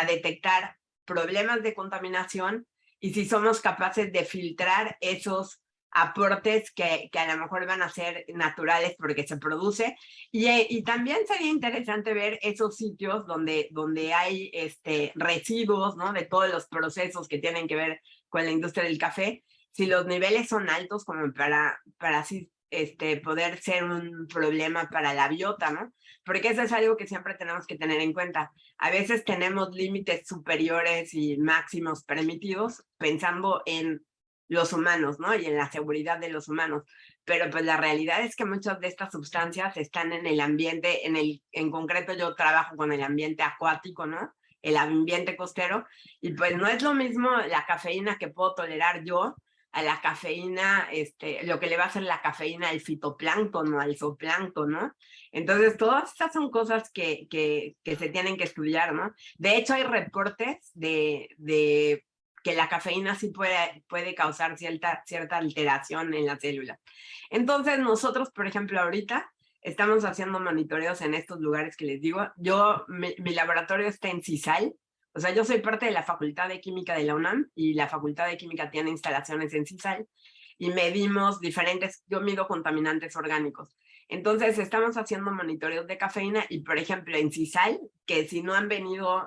detectar problemas de contaminación y si somos capaces de filtrar esos aportes que a lo mejor van a ser naturales porque se produce. Y también sería interesante ver esos sitios donde hay residuos, ¿no? De todos los procesos que tienen que ver con la industria del café, si los niveles son altos como para así poder ser un problema para la biota, ¿no? Porque eso es algo que siempre tenemos que tener en cuenta. A veces tenemos límites superiores y máximos permitidos pensando en los humanos, ¿no? Y en la seguridad de los humanos. Pero pues la realidad es que muchas de estas sustancias están en el ambiente, en concreto yo trabajo con el ambiente acuático, ¿no? El ambiente costero, y pues no es lo mismo la cafeína que puedo tolerar yo a la cafeína, lo que le va a hacer la cafeína al fitoplancton o al zooplancton, ¿no? Entonces, todas estas son cosas que se tienen que estudiar, ¿no? De hecho, hay reportes de que la cafeína sí puede causar cierta alteración en las células. Entonces, nosotros, por ejemplo, ahorita estamos haciendo monitoreos en estos lugares que les digo. Mi laboratorio está en CISAL. O sea, yo soy parte de la Facultad de Química de la UNAM y la Facultad de Química tiene instalaciones en CISAL y medimos yo mido contaminantes orgánicos. Entonces, estamos haciendo monitoreos de cafeína y, por ejemplo, en CISAL, que si no han venido,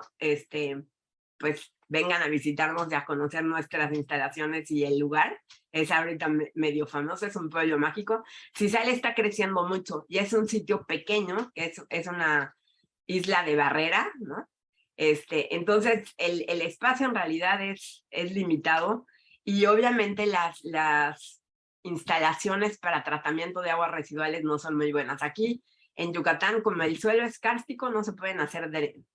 pues vengan a visitarnos y a conocer nuestras instalaciones y el lugar. Es ahorita medio famoso, es un pueblo mágico. CISAL está creciendo mucho y es un sitio pequeño, es una isla de barrera, ¿no? Entonces, el espacio en realidad es limitado y obviamente las instalaciones para tratamiento de aguas residuales no son muy buenas. Aquí en Yucatán, como el suelo es kárstico, no se pueden hacer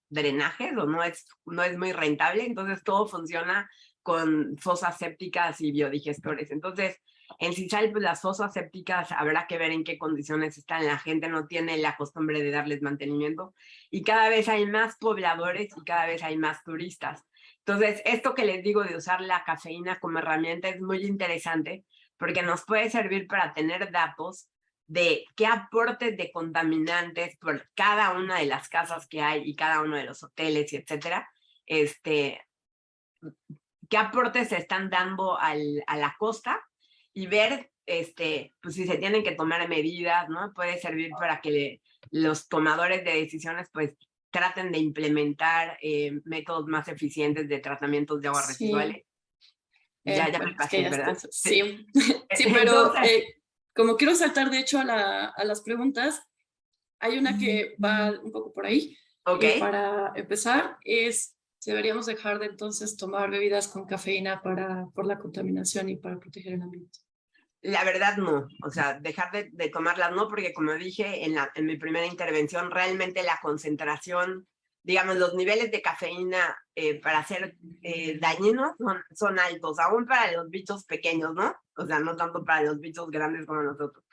drenajes o no es muy rentable, entonces todo funciona con fosas sépticas y biodigestores. Entonces, en CISAL, pues las fosas sépticas habrá que ver en qué condiciones están. La gente no tiene la costumbre de darles mantenimiento y cada vez hay más pobladores y cada vez hay más turistas. Entonces, esto que les digo de usar la cafeína como herramienta es muy interesante porque nos puede servir para tener datos de qué aportes de contaminantes por cada una de las casas que hay y cada uno de los hoteles y etcétera, qué aportes se están dando a la costa y ver pues si se tienen que tomar medidas, ¿no? Puede servir para que los tomadores de decisiones pues traten de implementar métodos más eficientes de tratamientos de aguas residuales. Ya me pasé, ¿verdad? Sí, sí, pero como quiero saltar de hecho a las preguntas, hay una que va un poco por ahí. Okay. Y para empezar, deberíamos dejar de entonces tomar bebidas con cafeína por la contaminación y para proteger el ambiente. La verdad no, o sea, dejar de tomarlas no, porque como dije en mi primera intervención, realmente la concentración, digamos, los niveles de cafeína para ser dañinos son altos, aún para los bichos pequeños, ¿no? O sea, no tanto para los bichos grandes como nosotros.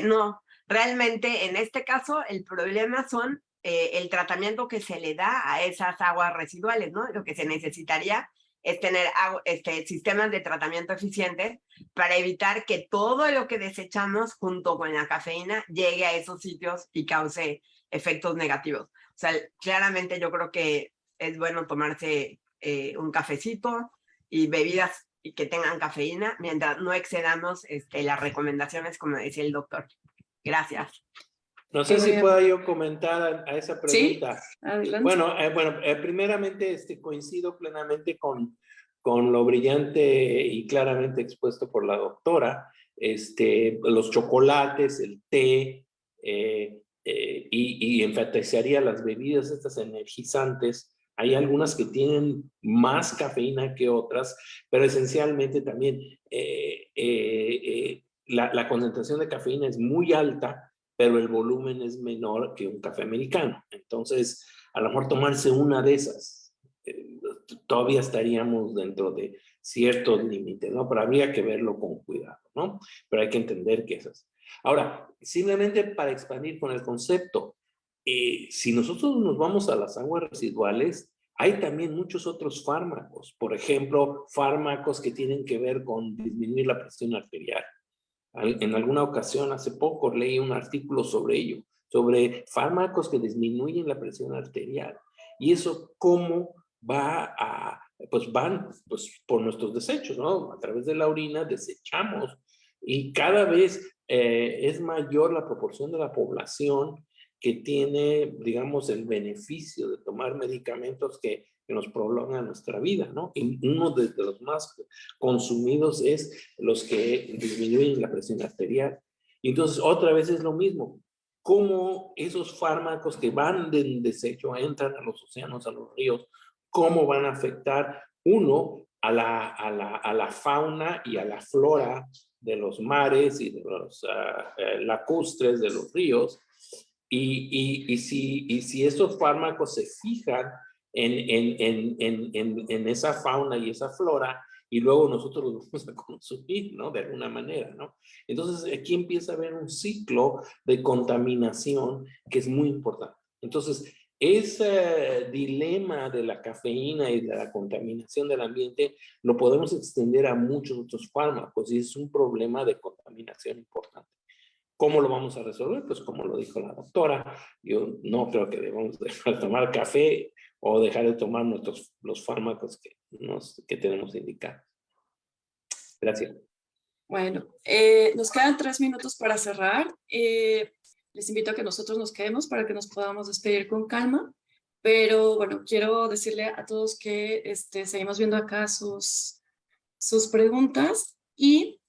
No, realmente en este caso el problema son el tratamiento que se le da a esas aguas residuales, ¿no? Lo que se necesitaría es tener sistemas de tratamiento eficientes para evitar que todo lo que desechamos junto con la cafeína llegue a esos sitios y cause efectos negativos. O sea, claramente yo creo que es bueno tomarse un cafecito y bebidas que tengan cafeína mientras no excedamos las recomendaciones, como decía el doctor. Gracias. No sé si pueda yo comentar a esa pregunta. Sí, adelante. Bueno, primeramente coincido plenamente con lo brillante y claramente expuesto por la doctora. Los chocolates, el té, y enfatizaría las bebidas estas energizantes. Hay algunas que tienen más cafeína que otras, pero esencialmente también la concentración de cafeína es muy alta, pero el volumen es menor que un café americano. Entonces, a lo mejor tomarse una de esas, todavía estaríamos dentro de ciertos límites, ¿no? Pero habría que verlo con cuidado, ¿no? Pero hay que entender que es así. Ahora, simplemente para expandir con el concepto, si nosotros nos vamos a las aguas residuales, hay también muchos otros fármacos. Por ejemplo, fármacos que tienen que ver con disminuir la presión arterial. En alguna ocasión, hace poco, leí un artículo sobre ello, sobre fármacos que disminuyen la presión arterial. Y eso, ¿cómo van por nuestros desechos, ¿no? A través de la orina desechamos Y cada vez es mayor la proporción de la población que tiene, digamos, el beneficio de tomar medicamentos que nos prolongan nuestra vida, ¿no? Y uno de los más consumidos es los que disminuyen la presión arterial. Y entonces, otra vez es lo mismo. Cómo esos fármacos que van del desecho entran a los océanos, a los ríos, cómo van a afectar, uno, a la fauna y a la flora de los mares y de los lacustres de los ríos, y si estos fármacos se fijan en esa fauna y esa flora, y luego nosotros los vamos a consumir, ¿no? De alguna manera, ¿no? Entonces aquí empieza a haber un ciclo de contaminación que es muy importante. Entonces, ese dilema de la cafeína y de la contaminación del ambiente lo podemos extender a muchos otros fármacos y es un problema de contaminación importante. ¿Cómo lo vamos a resolver? Pues como lo dijo la doctora, yo no creo que debamos dejar de tomar café o dejar de tomar los fármacos que tenemos indicados. Gracias. Bueno, nos quedan 3 minutos para cerrar. Les invito a que nosotros nos quedemos para que nos podamos despedir con calma. Pero bueno, quiero decirle a todos que seguimos viendo acá sus preguntas y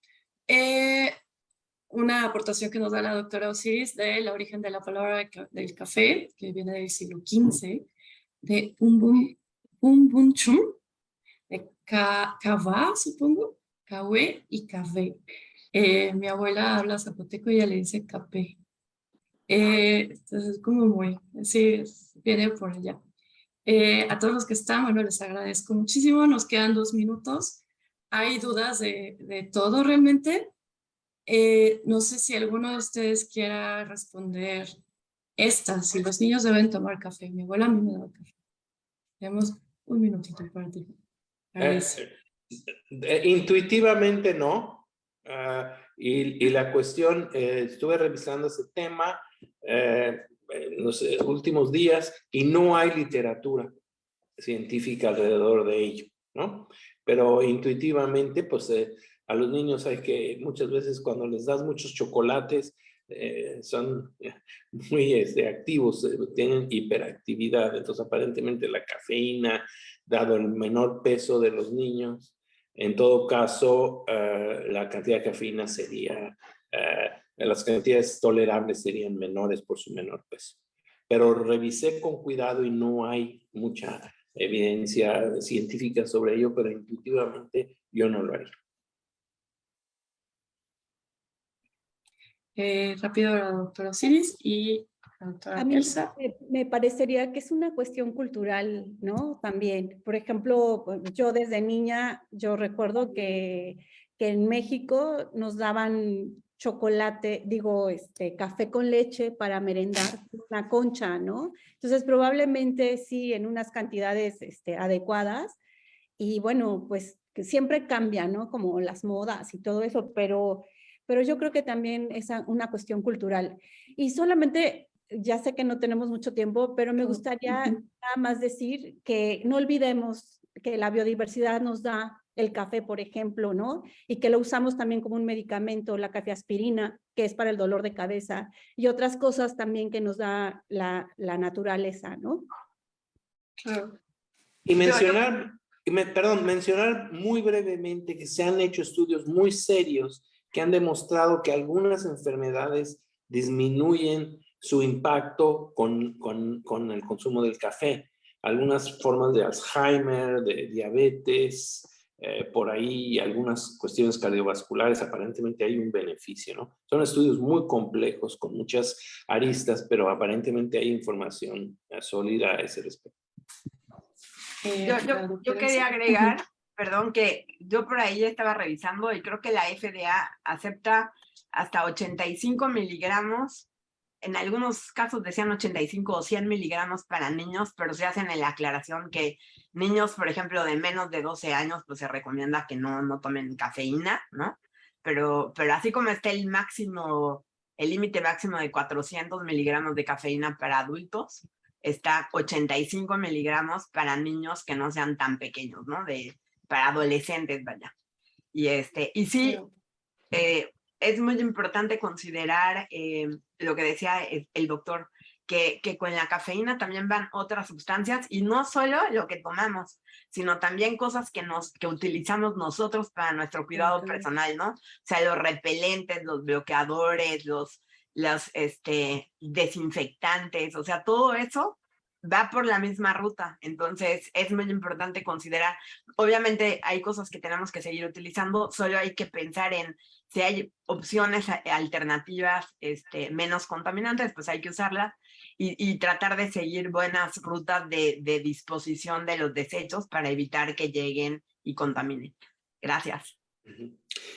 una aportación que nos da la doctora Osiris del origen de la palabra del café, que viene del siglo XV, de umbunchum, de cavá, supongo, cahue y café. Mi abuela habla zapoteco y ella le dice capé. Entonces, como muy, sí, viene por allá. A todos los que están, bueno, les agradezco muchísimo. Nos quedan 2 minutos. Hay dudas de todo realmente. No sé si alguno de ustedes quiera responder si los niños deben tomar café. Mi abuela a mí me da café. Tenemos 1 minutito para ti. Intuitivamente no. Y la cuestión, estuve revisando ese tema en los últimos días y no hay literatura científica alrededor de ello, ¿no? Pero intuitivamente, pues a los niños hay que, muchas veces cuando les das muchos chocolates, son muy activos, tienen hiperactividad, entonces aparentemente la cafeína, dado el menor peso de los niños, en todo caso, la cantidad de cafeína sería, las cantidades tolerables serían menores por su menor peso. Pero revisé con cuidado y no hay mucha evidencia científica sobre ello, pero intuitivamente yo no lo haría. Rápido la doctora Osiris y la doctora A mí Elsa. me parecería que es una cuestión cultural, ¿no? También, por ejemplo, yo desde niña, yo recuerdo que en México nos daban chocolate, café con leche para merendar, una concha, ¿no? Entonces, probablemente sí, en unas cantidades adecuadas. Y bueno, pues que siempre cambia, ¿no? Como las modas y todo eso, pero yo creo que también es una cuestión cultural. Y solamente, ya sé que no tenemos mucho tiempo, pero me gustaría nada más decir que no olvidemos que la biodiversidad nos da el café, por ejemplo, ¿no? Y que lo usamos también como un medicamento, la cafeaspirina, que es para el dolor de cabeza, y otras cosas también que nos da la naturaleza, ¿no? Claro. Y mencionar muy brevemente que se han hecho estudios muy serios que han demostrado que algunas enfermedades disminuyen su impacto con el consumo del café. Algunas formas de Alzheimer, de diabetes, por ahí algunas cuestiones cardiovasculares, aparentemente hay un beneficio, ¿no? Son estudios muy complejos, con muchas aristas, pero aparentemente hay información sólida a ese respecto. Yo quería agregar, perdón, que yo por ahí estaba revisando y creo que la FDA acepta hasta 85 miligramos, en algunos casos decían 85 o 100 miligramos para niños, pero se hacen en la aclaración que niños, por ejemplo, de menos de 12 años, pues se recomienda que no tomen cafeína, ¿no? Pero así como está el límite máximo de 400 miligramos de cafeína para adultos, está 85 miligramos para niños que no sean tan pequeños, ¿no? Para adolescentes, vaya. Y sí, es muy importante considerar lo que decía el doctor, que con la cafeína también van otras sustancias y no solo lo que tomamos, sino también cosas que utilizamos nosotros para nuestro cuidado personal, ¿no? O sea, los repelentes, los bloqueadores, los desinfectantes, o sea, todo eso va por la misma ruta. Entonces es muy importante considerar, obviamente hay cosas que tenemos que seguir utilizando, solo hay que pensar en si hay opciones alternativas menos contaminantes, pues hay que usarlas y tratar de seguir buenas rutas de disposición de los desechos para evitar que lleguen y contaminen. Gracias.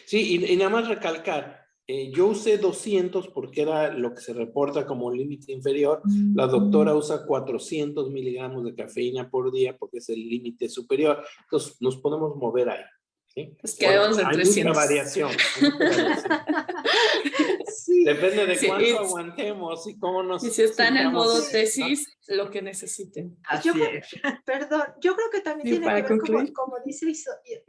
Sí, y nada más recalcar, yo usé 200 porque era lo que se reporta como límite inferior. La doctora usa 400 miligramos de cafeína por día porque es el límite superior. Entonces, nos podemos mover ahí. ¿Sí? Pues quedamos en 300. Hay mucha variación. Sí. Depende de Sí, cuánto aguantemos y cómo nos... Y si están en modo sintamos, tesis, lo que necesiten. Así es. Perdón, yo creo que también Sí, tiene para que ver, concluir. como dice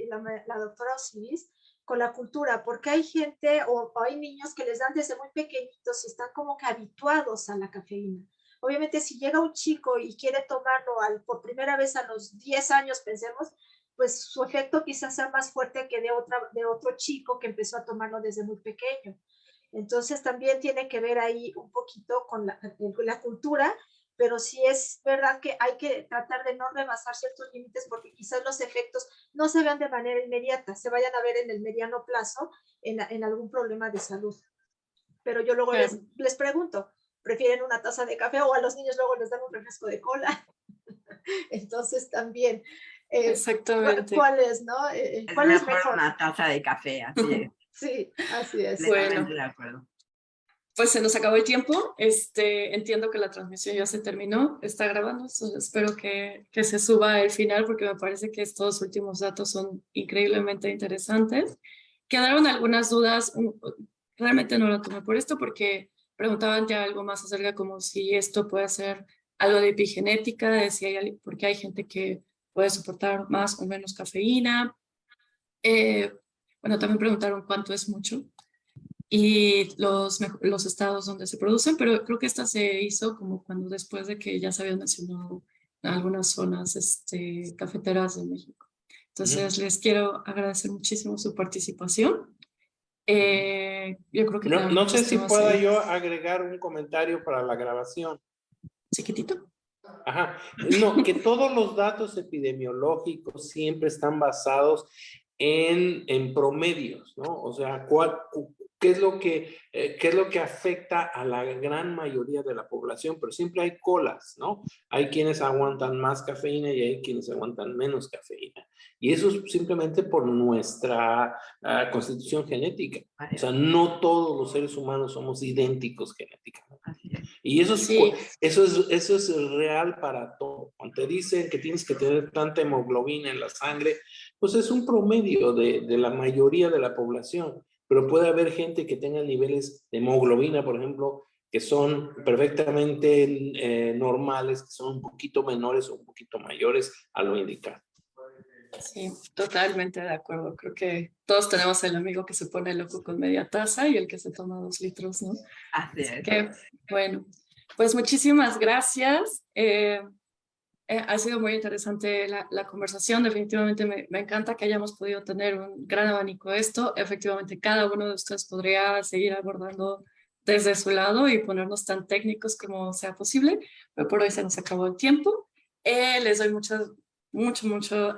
la doctora Osiris, con la cultura, porque hay gente o hay niños que les dan desde muy pequeñitos y están como que habituados a la cafeína. Obviamente, si llega un chico y quiere tomarlo por primera vez a los 10 años, pensemos, pues su efecto quizás sea más fuerte que de otro chico que empezó a tomarlo desde muy pequeño. Entonces, también tiene que ver ahí un poquito con la cultura, pero sí es verdad que hay que tratar de no rebasar ciertos límites porque quizás los efectos no se vean de manera inmediata, se vayan a ver en el mediano plazo en algún problema de salud. Pero yo luego les pregunto, ¿prefieren una taza de café o a los niños luego les dan un refresco de cola? Entonces también, Exactamente. ¿cuál es, no? ¿Cuál es mejor? Una taza de café, así es. Sí, así es. Bueno, de acuerdo. Pues se nos acabó el tiempo. Entiendo que la transmisión ya se terminó, está grabando, espero que se suba al final porque me parece que estos últimos datos son increíblemente interesantes. Quedaron algunas dudas, realmente no lo tomé por esto porque preguntaban ya algo más acerca como si esto puede ser algo de epigenética, de si porque hay gente que puede soportar más o menos cafeína. Bueno, también preguntaron cuánto es mucho y los estados donde se producen, pero creo que esta se hizo como cuando después de que ya se habían mencionado algunas zonas cafeteras de México. Entonces, les quiero agradecer muchísimo su participación. Yo creo que no sé si pueda yo agregar un comentario para la grabación. Chiquitito. Ajá. No, que todos los datos epidemiológicos siempre están basados en promedios, ¿no? O sea, ¿qué es lo que afecta a la gran mayoría de la población? Pero siempre hay colas, ¿no? Hay quienes aguantan más cafeína y hay quienes aguantan menos cafeína. Y eso es simplemente por nuestra constitución genética. O sea, no todos los seres humanos somos idénticos genéticamente. Y eso es real para todo. Cuando te dicen que tienes que tener tanta hemoglobina en la sangre, pues es un promedio de la mayoría de la población. Pero puede haber gente que tenga niveles de hemoglobina, por ejemplo, que son perfectamente normales, que son un poquito menores o un poquito mayores a lo indicado. Sí, totalmente de acuerdo. Creo que todos tenemos el amigo que se pone loco con media taza y el que se toma 2 litros, ¿no? Así es. Que, bueno, pues muchísimas gracias. Ha sido muy interesante la conversación. Definitivamente me encanta que hayamos podido tener un gran abanico de esto. Efectivamente, cada uno de ustedes podría seguir abordando desde su lado y ponernos tan técnicos como sea posible, pero por hoy se nos acabó el tiempo. Les doy mucho,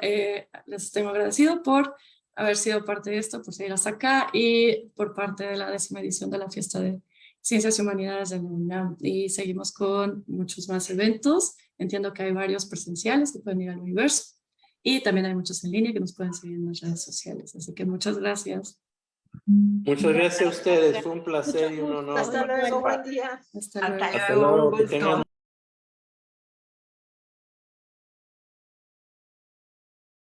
les tengo agradecido por haber sido parte de esto, por seguir hasta acá y por parte de la 10ª edición de la Fiesta de Ciencias y Humanidades de la UNAM. Y seguimos con muchos más eventos. Entiendo que hay varios presenciales que pueden ir al universo y también hay muchos en línea que nos pueden seguir en las redes sociales. Así que muchas gracias. Muchas gracias a ustedes. Fue un placer y un honor. Hasta luego, buen día. Hasta luego. Hasta luego. Un gusto.